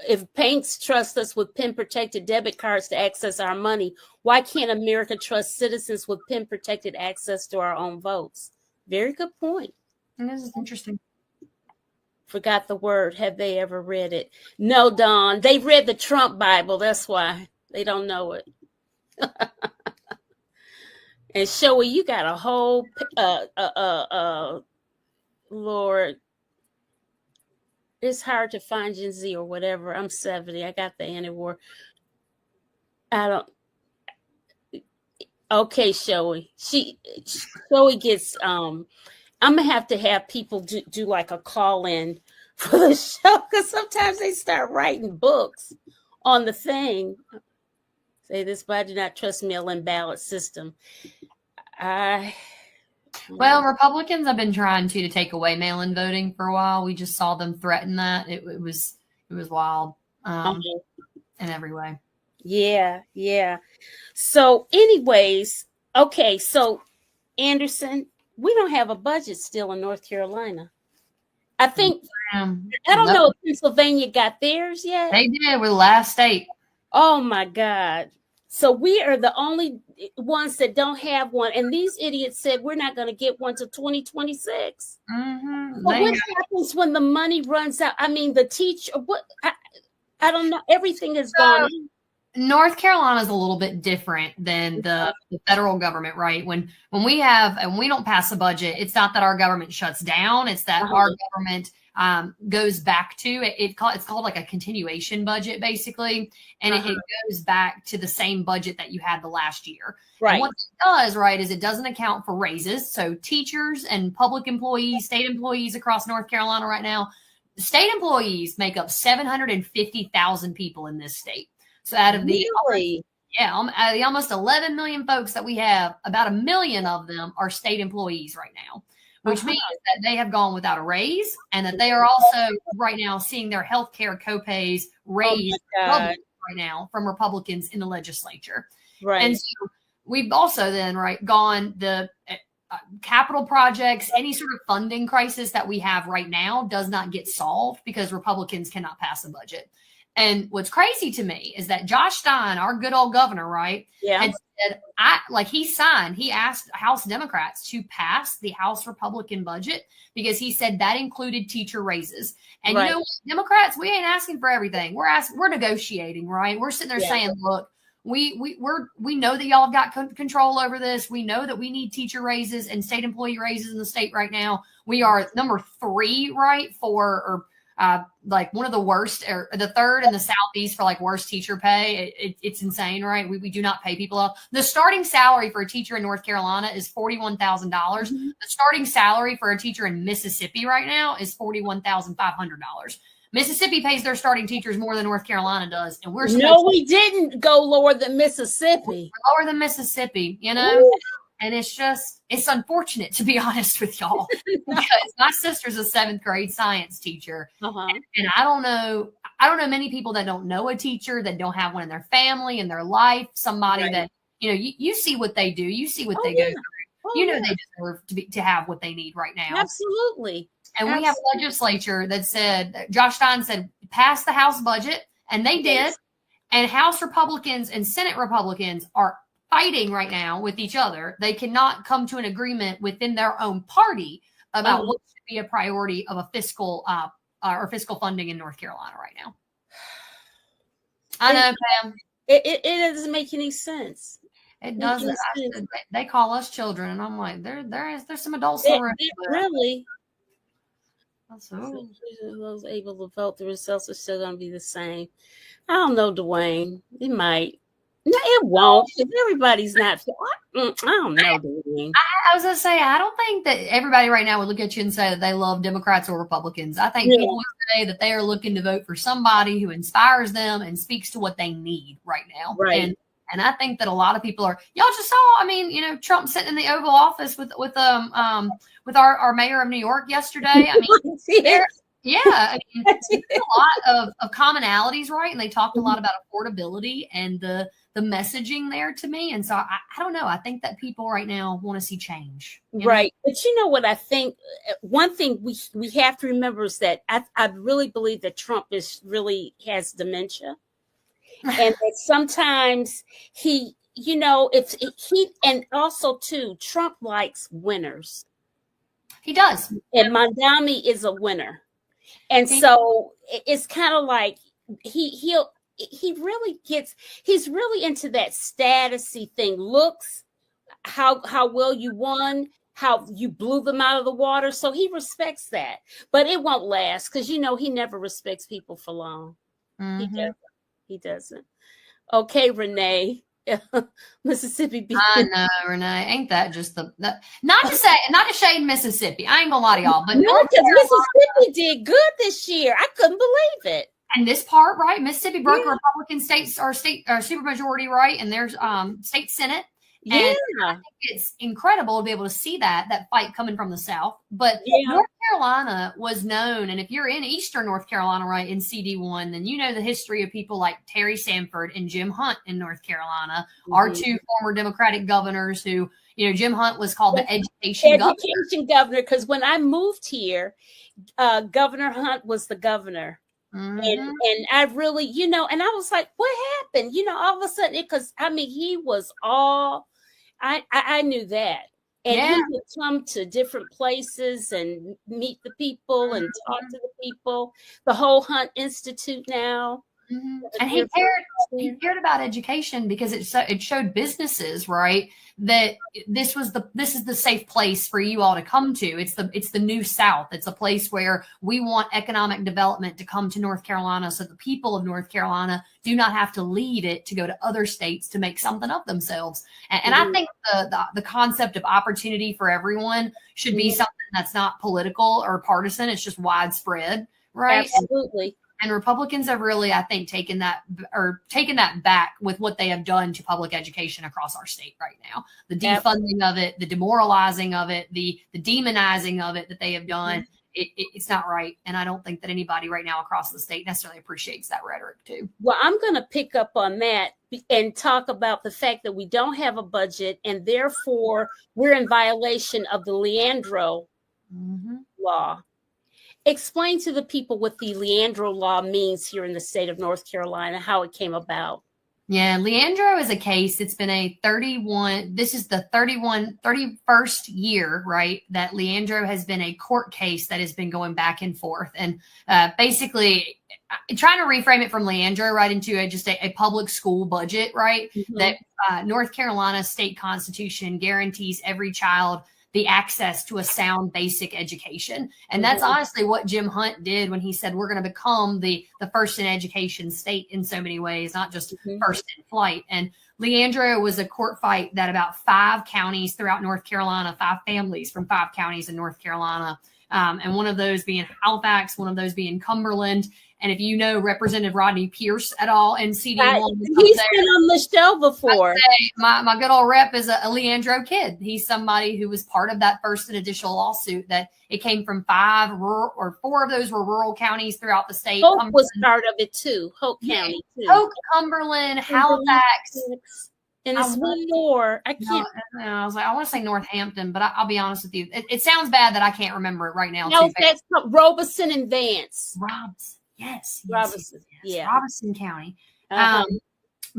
If banks trust us with PIN-protected debit cards to access our money, why can't America trust citizens with PIN-protected access to our own votes? Very good point. And this is interesting. Forgot the word. Have they ever read it? No, Dawn. They read the Trump Bible. That's why they don't know it. And Shoei, you got a whole Lord. It's hard to find Gen Z or whatever. I'm 70. I got the anti-war. I don't. Okay, Shoei. Shoei gets. I'm gonna have to have people do like a call in for the show because sometimes they start writing books on the thing. Say this, but I do not trust mail-in ballot system. Well, Republicans have been trying to take away mail-in voting for a while. We just saw them threaten that. It was wild in every way. Yeah. So, anyways, okay. So, Anderson, we don't have a budget still in North Carolina. I think I don't know if Pennsylvania got theirs yet. They did. We're the last state. Oh my God. So we are the only ones that don't have one. And these idiots said we're not going to get one till 2026. Mm-hmm. But what happens when the money runs out? I mean, the teacher, I don't know. Everything is gone. North Carolina is a little bit different than the federal government, right? When we don't pass a budget, it's not that our government shuts down. It's that our government goes back to it's called like a continuation budget basically. And it goes back to the same budget that you had the last year. Right. And what it does, right, is it doesn't account for raises. So teachers and public employees, state employees across North Carolina right now, state employees make up 750,000 people in this state. So out of the almost 11 million folks that we have, about 1 million of them are state employees right now, which means that they have gone without a raise and that they are also right now seeing their health care copays raised right now from Republicans in the legislature. Right. And so we've also then, gone the capital projects, any sort of funding crisis that we have right now does not get solved because Republicans cannot pass a budget. And what's crazy to me is that Josh Stein, our good old governor, right, had said, he asked House Democrats to pass the House Republican budget because he said that included teacher raises. And you know what, Democrats, we ain't asking for everything. We're negotiating, right? We're sitting there saying, look, we know that y'all have got control over this. We know that we need teacher raises and state employee raises in the state right now. We are number 3, right, for like one of the worst, or the 3rd in the Southeast for like worst teacher pay. It's insane, right? We do not pay people enough. The starting salary for a teacher in North Carolina is $41,000. The starting salary for a teacher in Mississippi right now is $41,500. Mississippi pays their starting teachers more than North Carolina does, and we didn't go lower than Mississippi. We're lower than Mississippi, you know. Ooh. And it's unfortunate, to be honest with y'all, because my sister's a 7th grade science teacher. And I don't know many people that don't know a teacher, that don't have one in their family, in their life, somebody that, you know, you see what they do. You see what they go through. They deserve to have what they need right now. Absolutely. And we have a legislature that said, Josh Stein said, pass the House budget. And they did. And House Republicans and Senate Republicans are fighting right now with each other. They cannot come to an agreement within their own party about what should be a priority of a fiscal or fiscal funding in North Carolina right now. I know, Pam. It doesn't make any sense. It doesn't. They call us children, and I'm like, there's some adults in the room. Really? So those able to vote, the results are still going to be the same. I don't know, Dwayne. It might. No, it won't. If everybody's not, I don't know. I was going to say, I don't think that everybody right now would look at you and say that they love Democrats or Republicans. I think people would say that they are looking to vote for somebody who inspires them and speaks to what they need right now. Right. And I think that a lot of people are, y'all just saw, I mean, Trump sitting in the Oval Office with our mayor of New York yesterday. I mean, I mean, there's a lot of commonalities, right? And they talked a lot about affordability and the messaging there to me. And so I don't know. I think that people right now want to see change. Right. But you know what I think? One thing we have to remember is that I really believe that Trump really has dementia. And that sometimes and also too, Trump likes winners. He does. And Mondami is a winner. And so it's kind of like he's really into that statusy thing. Looks, how well you won, how you blew them out of the water. So he respects that, but it won't last because he never respects people for long. Mm-hmm. He doesn't. Okay, Renee. Mississippi beef. I know, Renee. Ain't that just not to shade Mississippi. I ain't gonna lie to y'all, but no, because Mississippi did good this year. I couldn't believe it. And this part, right? Mississippi broke a Republican state supermajority, right? And there's state Senate. And I think it's incredible to be able to see that fight coming from the South. But North Carolina was known, and if you're in Eastern North Carolina, right, in CD1, then you know the history of people like Terry Sanford and Jim Hunt in North Carolina, our two former Democratic governors who, Jim Hunt was called the education governor. Because when I moved here, Governor Hunt was the governor. Mm-hmm. And I really, and I was like, what happened? All of a sudden, because he was all, I knew that. And he would come to different places and meet the people and talk to the people. The whole Hunt Institute now. Mm-hmm. And he cared about education because it showed businesses, right, that this is the safe place for you all to come to. It's the new South. It's a place where we want economic development to come to North Carolina, so the people of North Carolina do not have to leave it to go to other states to make something of themselves. And I think the concept of opportunity for everyone should be something that's not political or partisan. It's just widespread, right? Absolutely. And Republicans have really, I think, taken that back with what they have done to public education across our state right now. The defunding of it, the demoralizing of it, the demonizing of it that they have done. It's not right. And I don't think that anybody right now across the state necessarily appreciates that rhetoric too. Well, I'm going to pick up on that and talk about the fact that we don't have a budget and therefore we're in violation of the Leandro law. Explain to the people what the Leandro law means here in the state of North Carolina, how it came about. Yeah, Leandro is a case. It's been this is the 31st year, right, that Leandro has been a court case that has been going back and forth. And basically trying to reframe it from Leandro right into a public school budget, right, that North Carolina state constitution guarantees every child the access to a sound basic education. And that's honestly what Jim Hunt did when he said we're going to become the first in education state in so many ways, not just first in flight. And Leandro was a court fight that about 5 counties throughout North Carolina, 5 families from 5 counties in North Carolina, and one of those being Halifax, one of those being Cumberland. And if you know Representative Rodney Pierce at all in CD1, he's been on the show before. My good old rep is a Leandro kid. He's somebody who was part of that first and initial lawsuit that it came from 4 of those were rural counties throughout the state. Hope was part of it too. Hope County too. Hope, Cumberland, Halifax. And it's one more. I can't. No, I was like, I want to say Northampton, but I'll be honest with you. It sounds bad that I can't remember it right now. No, that's Robeson and Vance. Robson. Yes. Robinson. Yeah. Robinson County.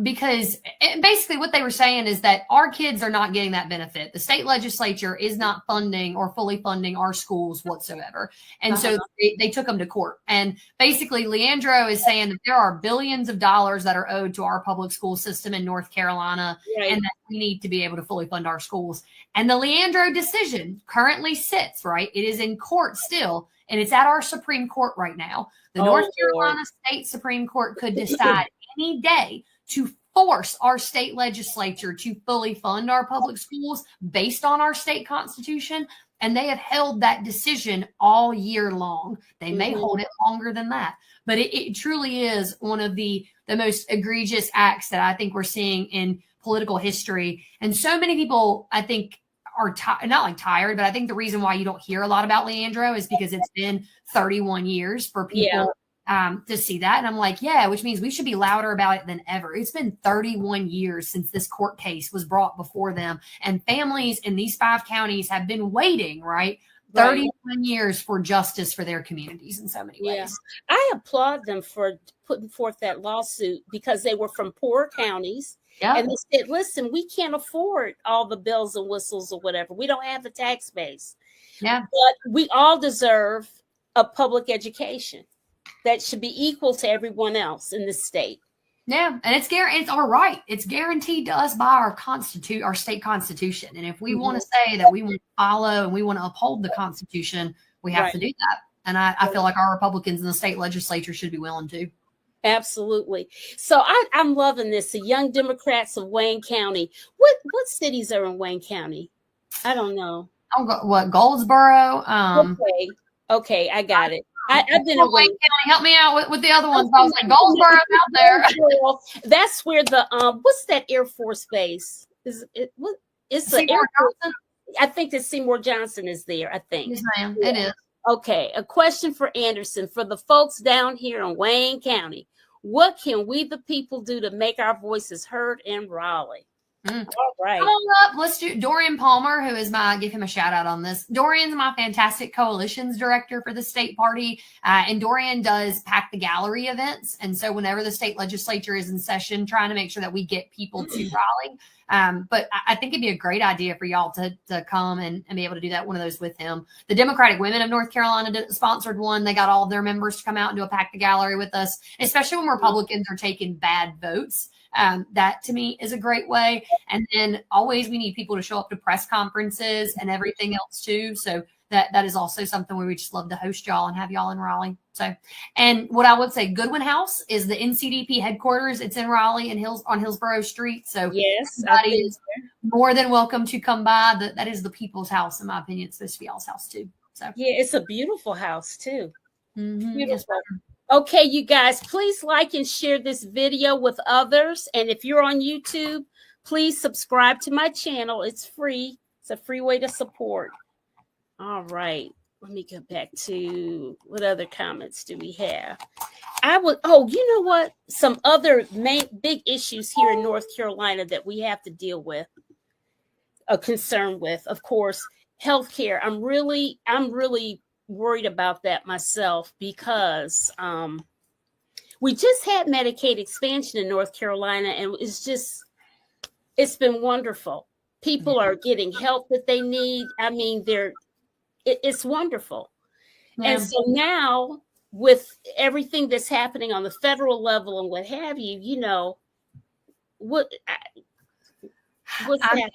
Because basically what they were saying is that our kids are not getting that benefit. The state legislature is not funding or fully funding our schools whatsoever. And so they took them to court. And basically Leandro is saying that there are billions of dollars that are owed to our public school system in North Carolina, and that we need to be able to fully fund our schools. And the Leandro decision currently sits, right? It is in court still, and it's at our Supreme Court right now. The North Carolina State Supreme Court could decide any day to force our state legislature to fully fund our public schools based on our state constitution. And they have held that decision all year long. They may hold it longer than that, but it truly is one of the the most egregious acts that I think we're seeing in political history. And so many people, I think, are not like tired, but I think the reason why you don't hear a lot about Leandro is because it's been 31 years for people to see that. And I'm like, yeah, which means we should be louder about it than ever. It's been 31 years since this court case was brought before them. And families in these 5 counties have been waiting, right? 31 years for justice for their communities in so many ways. I applaud them for putting forth that lawsuit because they were from poor counties. Yeah. And they said, listen, we can't afford all the bells and whistles or whatever. We don't have the tax base. Yeah. But we all deserve a public education that should be equal to everyone else in the state. Yeah, and it's our right. It's guaranteed to us by our state constitution. And if we want to say that we want to follow and we want to uphold the Constitution, we have to do that. And I feel like our Republicans in the state legislature should be willing to. Absolutely. So I'm loving this. The Young Democrats of Wayne County. What cities are in Wayne County? I don't know. What, Goldsboro? Okay, I got it. I've been in Wayne County. Help me out with the other ones. I was like, Goldsboro out there. That's where the what's that Air Force base? Is it what? It's the Air Force. I think that Seymour Johnson is there. I think. Yes, ma'am. It is. Okay, a question for Anderson. For the folks down here in Wayne County, what can we the people do to make our voices heard in Raleigh? All right. Come on up. Let's do Dorian Palmer, who is give him a shout out on this. Dorian's my fantastic coalitions director for the state party. And Dorian does pack the gallery events. And so whenever the state legislature is in session, trying to make sure that we get people to Raleigh. But I think it'd be a great idea for y'all to come and be able to do that, one of those with him. The Democratic Women of North Carolina sponsored one. They got all of their members to come out and do a pack the gallery with us, especially when Republicans are taking bad votes. That to me is a great way. And then always we need people to show up to press conferences and everything else too. So that is also something where we just love to host y'all and have y'all in Raleigh. So, and what I would say, Goodwin House is the NCDP headquarters. It's in Raleigh and on Hillsborough Street. So yes, everybody is more than welcome to come by. That is the people's house, in my opinion. It's supposed to be y'all's house too. So yeah, it's a beautiful house too. Beautiful. Yes, okay, you guys, please like and share this video with others. And if you're on YouTube, please subscribe to my channel. It's free. It's a free way to support. All right. Let me go back to what other comments do we have? You know what? Some other big issues here in North Carolina that we have to deal with, a concern with, of course, healthcare. I'm really worried about that myself because we just had Medicaid expansion in North Carolina, and it's been wonderful. People are getting help that they need. I mean, it's wonderful. Yeah. And so now with everything that's happening on the federal level and what have you, what's happening?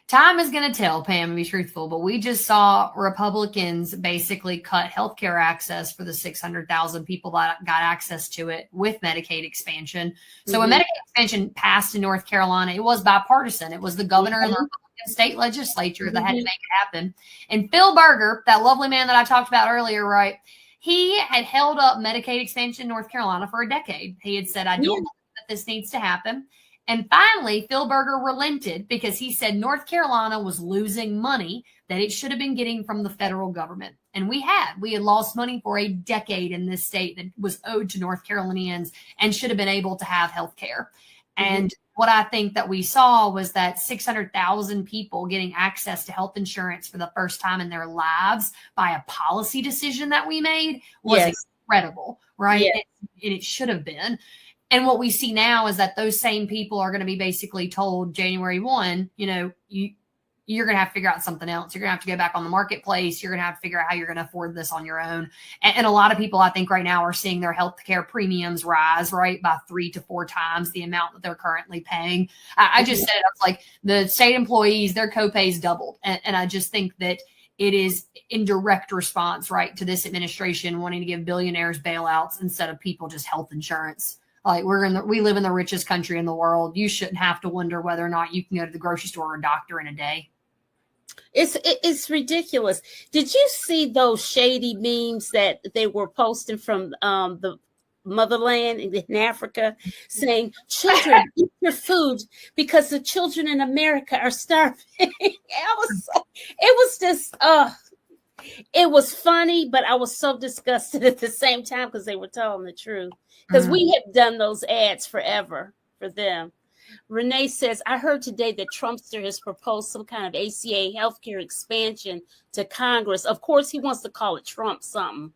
Time is going to tell, Pam, to be truthful, but we just saw Republicans basically cut healthcare access for the 600,000 people that got access to it with Medicaid expansion. So when Medicaid expansion passed in North Carolina, it was bipartisan. It was the governor and the Republican state legislature that had to make it happen. And Phil Berger, that lovely man that I talked about earlier, right? He had held up Medicaid expansion in North Carolina for a decade. He had said, I don't believe that this needs to happen. And finally, Phil Berger relented because he said North Carolina was losing money that it should have been getting from the federal government. And we had lost money for a decade in this state that was owed to North Carolinians and should have been able to have health care. And what I think that we saw was that 600,000 people getting access to health insurance for the first time in their lives by a policy decision that we made was incredible, right? Yes. And it should have been. And what we see now is that those same people are going to be basically told January 1, you're going to have to figure out something else. You're going to have to go back on the marketplace. You're going to have to figure out how you're going to afford this on your own. And a lot of people, I think right now are seeing their healthcare premiums rise, right, by 3 to 4 times the amount that they're currently paying. I just said it. I was like, the state employees, their copays doubled. And I just think that it is in direct response, right, to this administration wanting to give billionaires bailouts instead of people just health insurance. Like we live in the richest country in the world. You shouldn't have to wonder whether or not you can go to the grocery store or a doctor in a day. It's ridiculous. Did you see those shady memes that they were posting from the motherland in Africa, saying, "Children, eat your food because the children in America are starving." It was just, it was funny, but I was so disgusted at the same time because they were telling the truth. Because we had done those ads forever for them. Renee says, "I heard today that Trumpster has proposed some kind of ACA healthcare expansion to Congress. Of course, he wants to call it Trump something.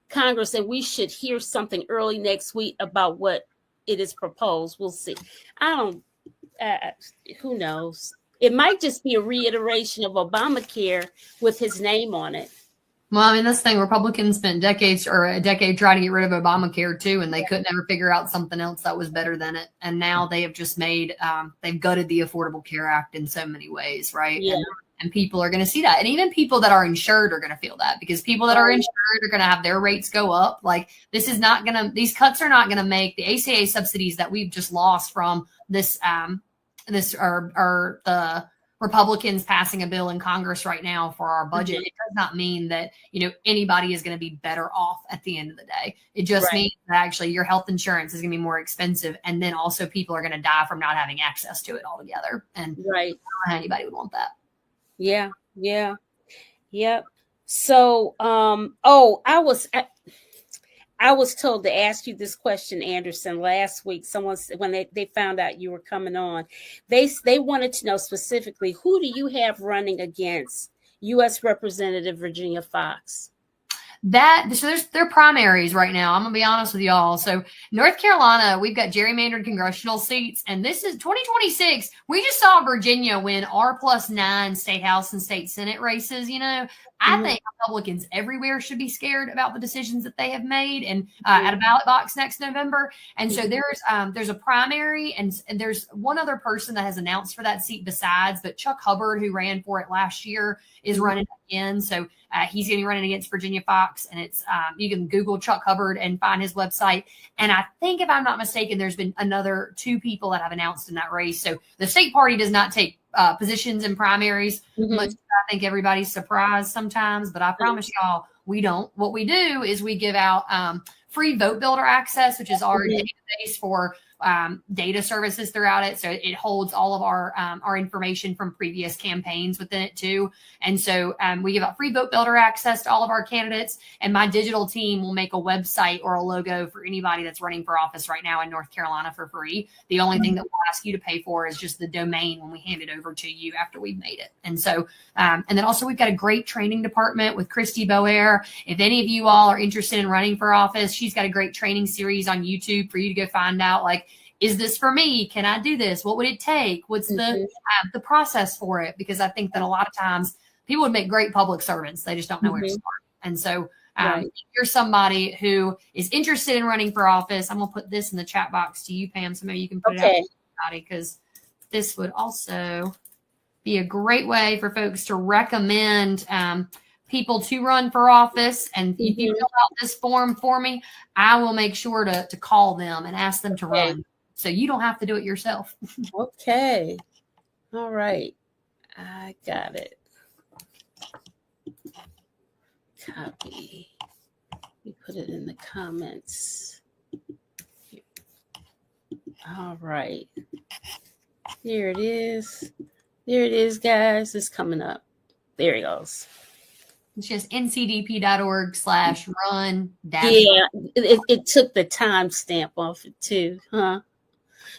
Congress, and we should hear something early next week about what it is proposed. We'll see." I don't, who knows? It might just be a reiteration of Obamacare with his name on it. Well, I mean, this thing, Republicans spent decades or a decade trying to get rid of Obamacare too, and they couldn't ever figure out something else that was better than it. And now they have just made, they've gutted the Affordable Care Act in so many ways, right? Yeah. And people are going to see that. And even people that are insured are going to feel that, because people that are insured are going to have their rates go up. Like, this is not going to, these cuts are not going to make the ACA subsidies that we've just lost from this, the Republicans passing a bill in Congress right now for our budget. It does not mean that, anybody is going to be better off at the end of the day. It just means that actually your health insurance is going to be more expensive. And then also people are going to die from not having access to it altogether. And I don't know how anybody would want that. Yeah. Yep. So, I was told to ask you this question, Anderson, last week. When they found out you were coming on, they wanted to know specifically, who do you have running against U.S. Representative Virginia Foxx? So their primaries right now. I'm gonna be honest with y'all. So North Carolina, we've got gerrymandered congressional seats, and this is 2026. We just saw Virginia win R+9 state house and state senate races. I think Republicans everywhere should be scared about the decisions that they have made, and at a ballot box next November. And so there's a primary, and there's one other person that has announced for that seat besides, but Chuck Hubbard, who ran for it last year, is running again. So he's going to be running against Virginia Foxx, and it's you can Google Chuck Hubbard and find his website. And I think, if I'm not mistaken, there's been another 2 people that have announced in that race. So the state party does not take positions in primaries, much as I think everybody's surprised sometimes, but I promise y'all, we don't. What we do is we give out free vote builder access, which is our database for data services throughout it. So it holds all of our information from previous campaigns within it too. And so we give out free vote builder access to all of our candidates, and my digital team will make a website or a logo for anybody that's running for office right now in North Carolina for free. The only thing that we'll ask you to pay for is just the domain when we hand it over to you after we've made it. And so, and then also we've got a great training department with Christy Boer. If any of you all are interested in running for office, she's got a great training series on YouTube for you to go find out, like, is this for me? Can I do this? What would it take? What's the process for it? Because I think that a lot of times people would make great public servants. They just don't know where to start. And so if you're somebody who is interested in running for office, I'm going to put this in the chat box to you, Pam, so maybe you can put it out to everybody, because this would also be a great way for folks to recommend people to run for office. And if you fill out this form for me, I will make sure to call them and ask them to run. So you don't have to do it yourself. Okay. All right. I got it. Copy. You put it in the comments. All right. Here it is. There it is, guys. It's coming up. There it goes. It's just ncdp.org/run. Yeah, it took the timestamp off it too, huh?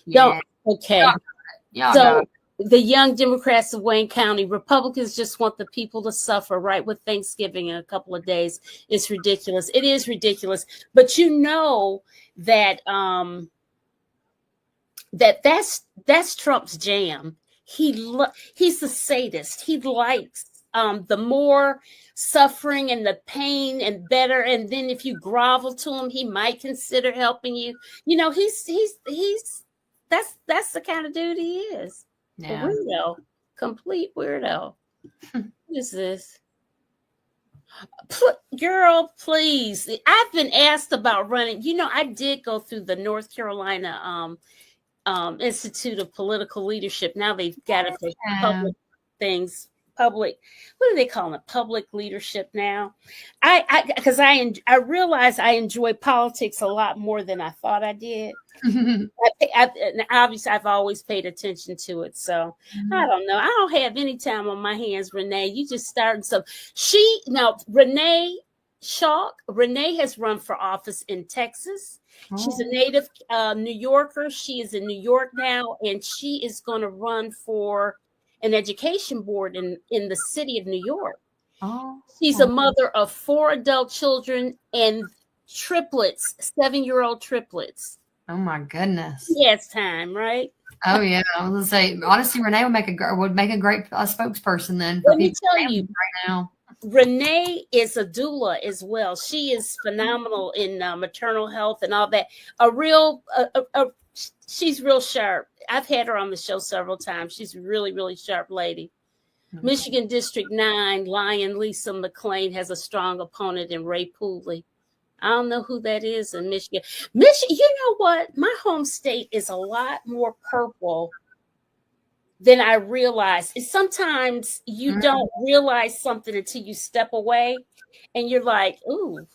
Yeah. Okay. So the Young Democrats of Wayne County, Republicans just want the people to suffer right with Thanksgiving in a couple of days. It's ridiculous. It is ridiculous. But you know that that's Trump's jam. He's a sadist. He likes the more suffering and the pain and better. And then if you grovel to him, he might consider helping you. That's the kind of dude he is. Yeah. A weirdo, complete weirdo. What is this? Girl, please. I've been asked about running. I did go through the North Carolina Institute of Political Leadership. Now they've got it for public things, public, what do they call it? Public leadership now. Because I realize I enjoy politics a lot more than I thought I did. And obviously, I've always paid attention to it. So I don't know. I don't have any time on my hands, Renee. You just started some. Renee Renee has run for office in Texas. She's a native New Yorker. She is in New York now, and she is going to run for an education board in the city of New York. She's a mother of 4 adult children and triplets, 7-year-old triplets. Oh my goodness! Yes, time, right? Oh yeah, I was gonna say honestly, Renee would make a great spokesperson then. Let me tell you right now. Renee is a doula as well. She is phenomenal in maternal health and all that. She's real sharp. I've had her on the show several times. She's a really, really sharp lady. Michigan District 9, Lion Lisa McClain has a strong opponent in Ray Pooley. I don't know who that is in Michigan. You know what? My home state is a lot more purple than I realized. Sometimes you don't realize something until you step away and you're like, ooh.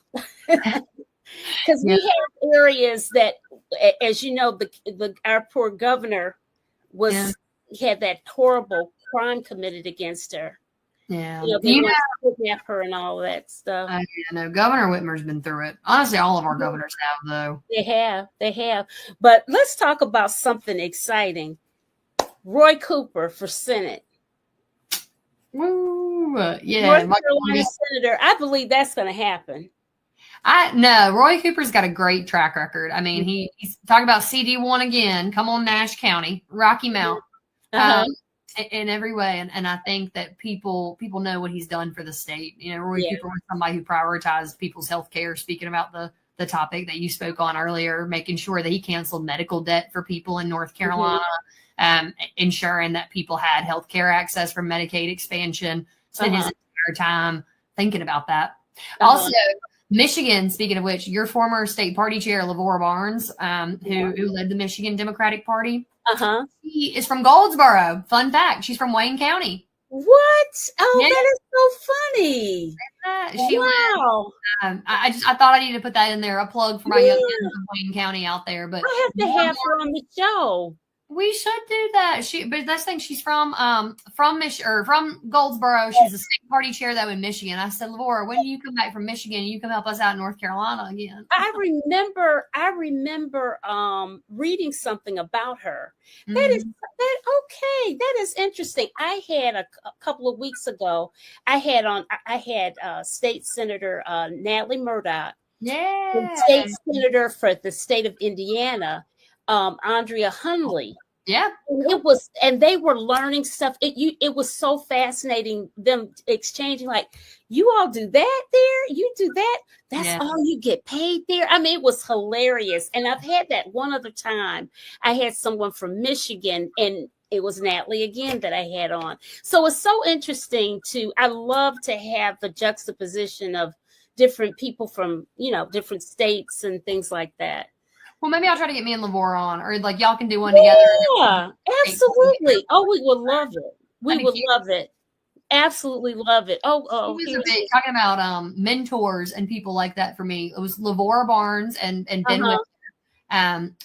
Because we have areas that, as you know, our poor governor had that horrible crime committed against her. Yeah. They want to kidnap her and all that stuff. Governor Whitmer's been through it. Honestly, all of our governors have, though. They have. But let's talk about something exciting. Roy Cooper for Senate. Ooh, yeah. North Carolina Senator. I believe that's going to happen. Roy Cooper's got a great track record. I mean, he's talking about CD1 again. Come on, Nash County, Rocky Mount, in every way. And I think that people know what he's done for the state. Roy Cooper was somebody who prioritized people's health care. Speaking about the topic that you spoke on earlier, making sure that he canceled medical debt for people in North Carolina. Ensuring that people had health care access from Medicaid expansion, spent his entire time thinking about that. Also, Michigan, speaking of which, your former state party chair, Lavora Barnes, who led the Michigan Democratic Party, she is from Goldsboro. Fun fact, she's from Wayne County. What? Oh, that is so funny. Wow. I thought I needed to put that in there, a plug for my young friends from Wayne County out there. But I have to have her on the show. We should do that. But that's the thing. She's from Goldsboro. She's a state party chair though in Michigan. I said, Lavora, when do you come back from Michigan? You come help us out in North Carolina again. I remember reading something about her. That is interesting. I had a couple of weeks ago. I had State Senator Natalie Murdoch. Yeah. State Senator for the state of Indiana, Andrea Hundley. Yeah. And they were learning stuff. It was so fascinating, them exchanging, like, you all do that there? You do that? That's all you get paid there? I mean, it was hilarious. And I've had that one other time. I had someone from Michigan, and it was Natalie again that I had on. So it's so interesting I love to have the juxtaposition of different people from, different states and things like that. Well, maybe I'll try to get me and Lavora on, or like y'all can do one together. Yeah, absolutely. Oh, we would love it. We would love it. Absolutely love it. Talking about mentors and people like that for me. It was Lavora Barnes and Ben Wickler, Ben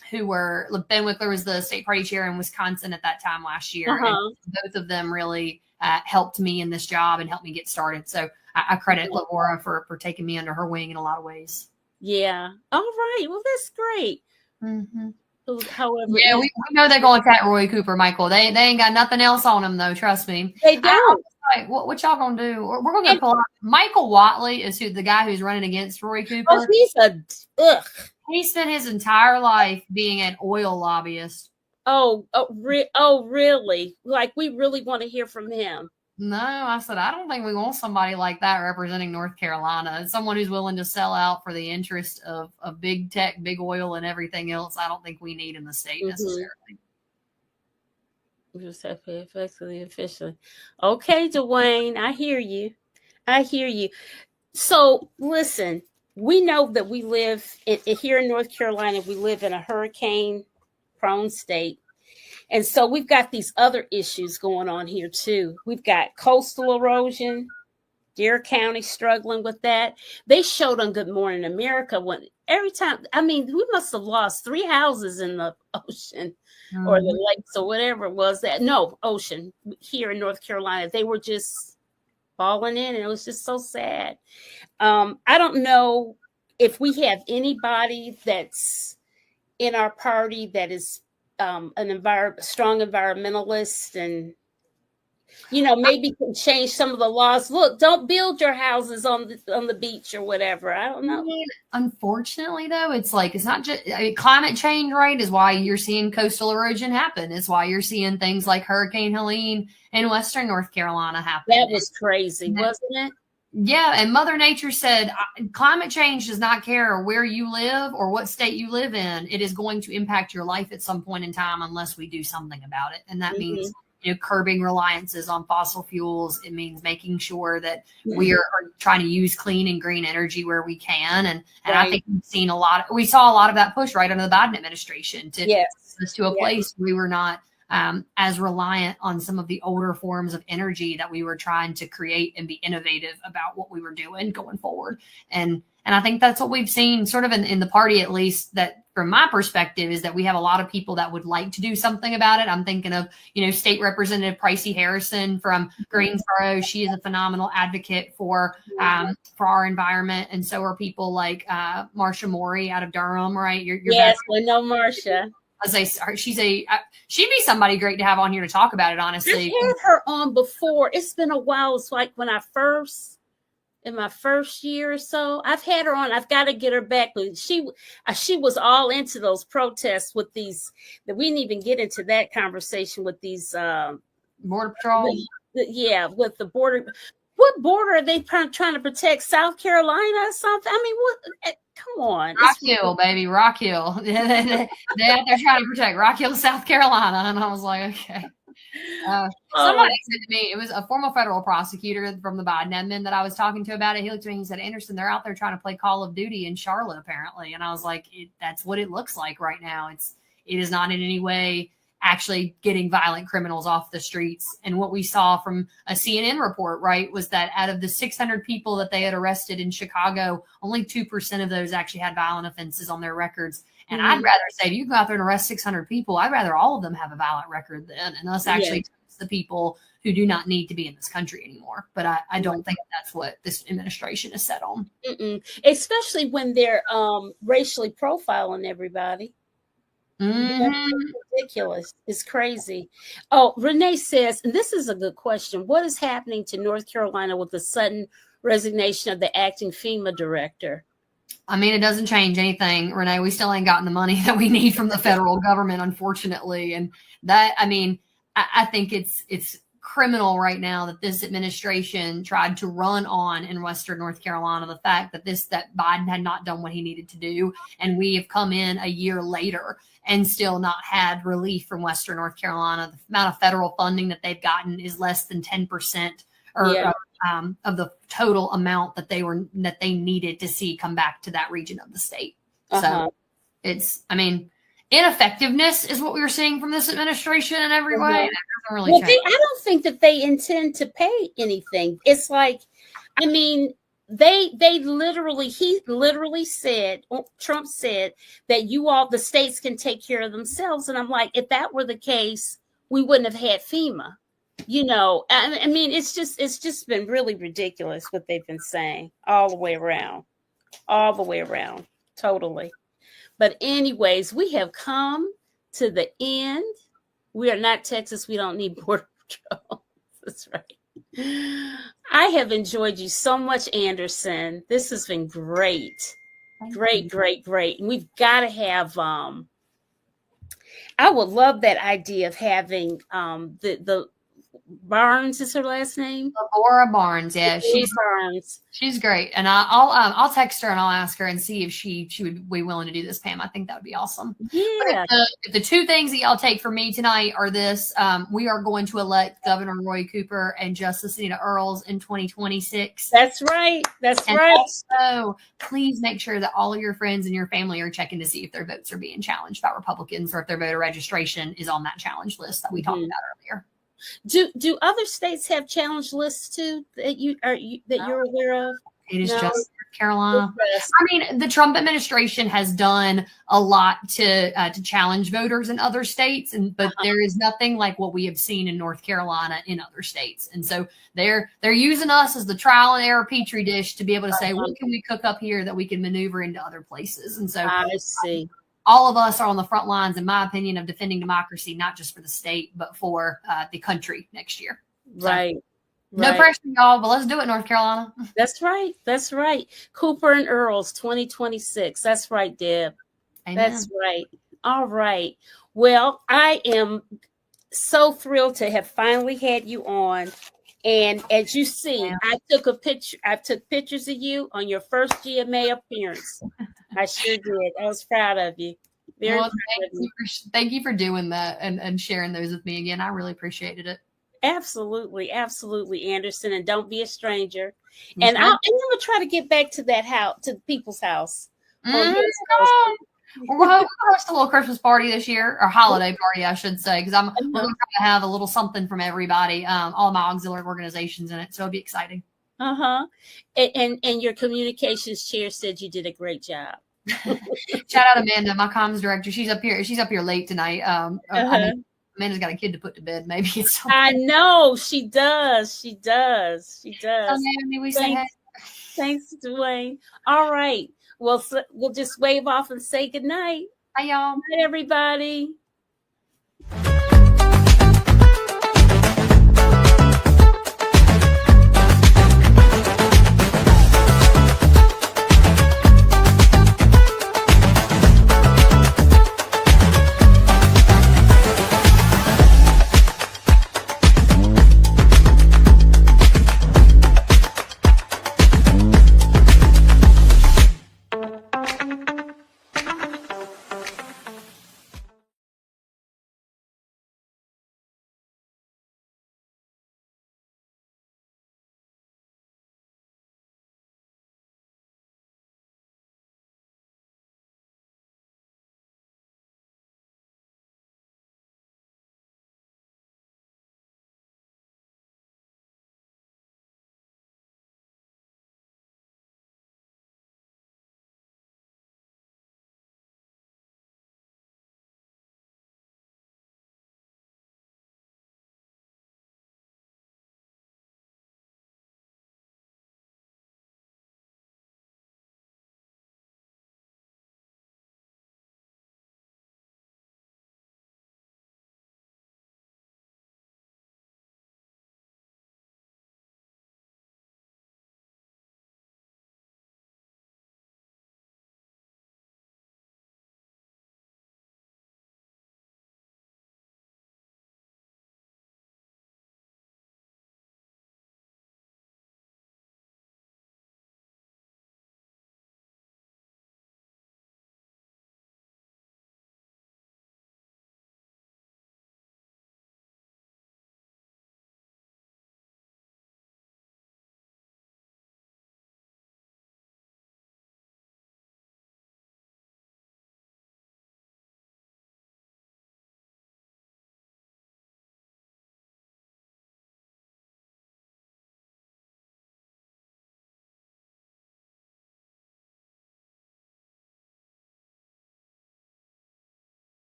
Wickler was the state party chair in Wisconsin at that time last year. And both of them really helped me in this job and helped me get started. So I credit Lavora for taking me under her wing in a lot of ways. Yeah. All right. Well, that's great. Mm-hmm. However, we know they're going to attack Roy Cooper, Michael. They ain't got nothing else on him, though. Trust me. They don't. What y'all gonna do? We're gonna pull out. Michael Watley is the guy who's running against Roy Cooper. Oh, he's He spent his entire life being an oil lobbyist. Really? Like, we really want to hear from him. No, I said, I don't think we want somebody like that representing North Carolina. Someone who's willing to sell out for the interest of big tech, big oil, and everything else. I don't think we need in the state necessarily. We just have to effectively, officially. Okay, Dwayne, I hear you. So, listen, we know that we live here in North Carolina. We live in a hurricane-prone state. And so we've got these other issues going on here too. We've got coastal erosion. Deer County struggling with that. They showed on Good Morning America when every time, I mean, we must have lost 3 houses in the ocean or the lakes or whatever it was that. No, ocean here in North Carolina. They were just falling in, and it was just so sad. I don't know if we have anybody that's in our party that is an strong environmentalist and maybe can change some of the laws. Look, don't build your houses on the beach or whatever. I don't know. Unfortunately, though, it's not just climate change, right? Is why you're seeing coastal erosion happen. It's why you're seeing things like Hurricane Helene in Western North Carolina happen. That was crazy, wasn't it? Yeah, and Mother Nature said climate change does not care where you live or what state you live in. It is going to impact your life at some point in time unless we do something about it. And that means curbing reliances on fossil fuels. It means making sure that we are trying to use clean and green energy where we can. And I think we saw a lot of that push right under the Biden administration to get us to a place where we were not as reliant on some of the older forms of energy that we were trying to create and be innovative about what we were doing going forward. And I think that's what we've seen sort of in the party, at least, that from my perspective, is that we have a lot of people that would like to do something about it. I'm thinking of, State Representative Pricey Harrison from Greensboro. She is a phenomenal advocate for our environment. And so are people like Marsha Morey out of Durham, right? Yes, we know Marsha. She'd be somebody great to have on here to talk about it, honestly. I've had her on before. It's been a while. It's like when in my first year or so, I've had her on. I've got to get her back. She was all into those protests with these, that we didn't even get into that conversation with these Border Patrol. With the border. What border are they trying to protect? South Carolina or something? I mean, what? Come on. Rock Hill, baby. Rock Hill. They're trying to protect Rock Hill, South Carolina. And I was like, okay. Somebody said to me, it was a former federal prosecutor from the Biden admin that I was talking to about it. He looked at me and he said, Anderson, they're out there trying to play Call of Duty in Charlotte, apparently. And I was like, that's what it looks like right now. It is not in any way actually getting violent criminals off the streets. And what we saw from a CNN report, right, was that out of the 600 people that they had arrested in Chicago, only 2% of those actually had violent offenses on their records. And I'd rather say, if you go out there and arrest 600 people, I'd rather all of them have a violent record then, and us actually the people who do not need to be in this country anymore. But I don't think that's what this administration is set on. Especially when they're racially profiling everybody. That's ridiculous. It's crazy. Oh, Renee says, and this is a good question, what is happening to North Carolina with the sudden resignation of the acting FEMA director? I mean, it doesn't change anything, Renee. We still ain't gotten the money that we need from the federal government, unfortunately. And that, I mean, I think it's criminal right now that this administration tried to run on in Western North Carolina the fact that Biden had not done what he needed to do. And we have come in a year later and still not had relief from Western North Carolina. The amount of federal funding that they've gotten is less than 10% of the total amount that they needed to see come back to that region of the state. So it's, I mean, ineffectiveness is what we were seeing from this administration in every way. That doesn't really change. I don't think that they intend to pay anything. It's like, I mean, he literally said, Trump said that the states can take care of themselves. And I'm like, if that were the case, we wouldn't have had FEMA. I mean, it's just been really ridiculous what they've been saying all the way around, totally. But anyways, we have come to the end. We are not Texas. We don't need Border Patrol. That's right. I have enjoyed you so much, Anderson. This has been great. Great. And we've got to have, I would love that idea of having Barnes is her last name. Laura Barnes. Yeah, Barnes. She's great, and I'll text her and I'll ask her and see if she would be willing to do this, Pam. I think that would be awesome. Yeah. But if the two things that y'all take from me tonight are this: we are going to elect Governor Roy Cooper and Justice Anita Earls in 2026. That's right. That's and right. Also, please make sure that all of your friends and your family are checking to see if their votes are being challenged by Republicans or if their voter registration is on that challenge list that we talked about earlier. Do other states have challenge lists too that you're aware of? It is just North Carolina. I mean, the Trump administration has done a lot to challenge voters in other states, but there is nothing like what we have seen in North Carolina in other states. And so they're using us as the trial and error petri dish to be able to say, what can we cook up here that we can maneuver into other places? And so I see. All of us are on the front lines, in my opinion, of defending democracy, not just for the state, but for the country next year. Right. So, no pressure, y'all, but let's do it, North Carolina. That's right. That's right. Cooper and Earls, 2026. That's right, Deb. Amen. That's right. All right. Well, I am so thrilled to have finally had you on. And as you see, I took pictures of you on your first GMA appearance. I sure did. I was proud of you. Very proud of you. Thank you for doing that and sharing those with me again. I really appreciated it. Absolutely, absolutely, Anderson. And don't be a stranger. And I'm gonna try to get back to that house, to people's house. We're hoping to host a little Christmas party this year, or holiday party, I should say, because we're going to have a little something from everybody, all my auxiliary organizations in it. So it'll be exciting. And your communications chair said you did a great job. Shout out Amanda, my comms director. She's up here late tonight. Amanda's got a kid to put to bed. Maybe it's something. I know she does. She does. Thanks, Dwayne. All right. Well, we'll just wave off and say good night. Bye, y'all. Good night, everybody.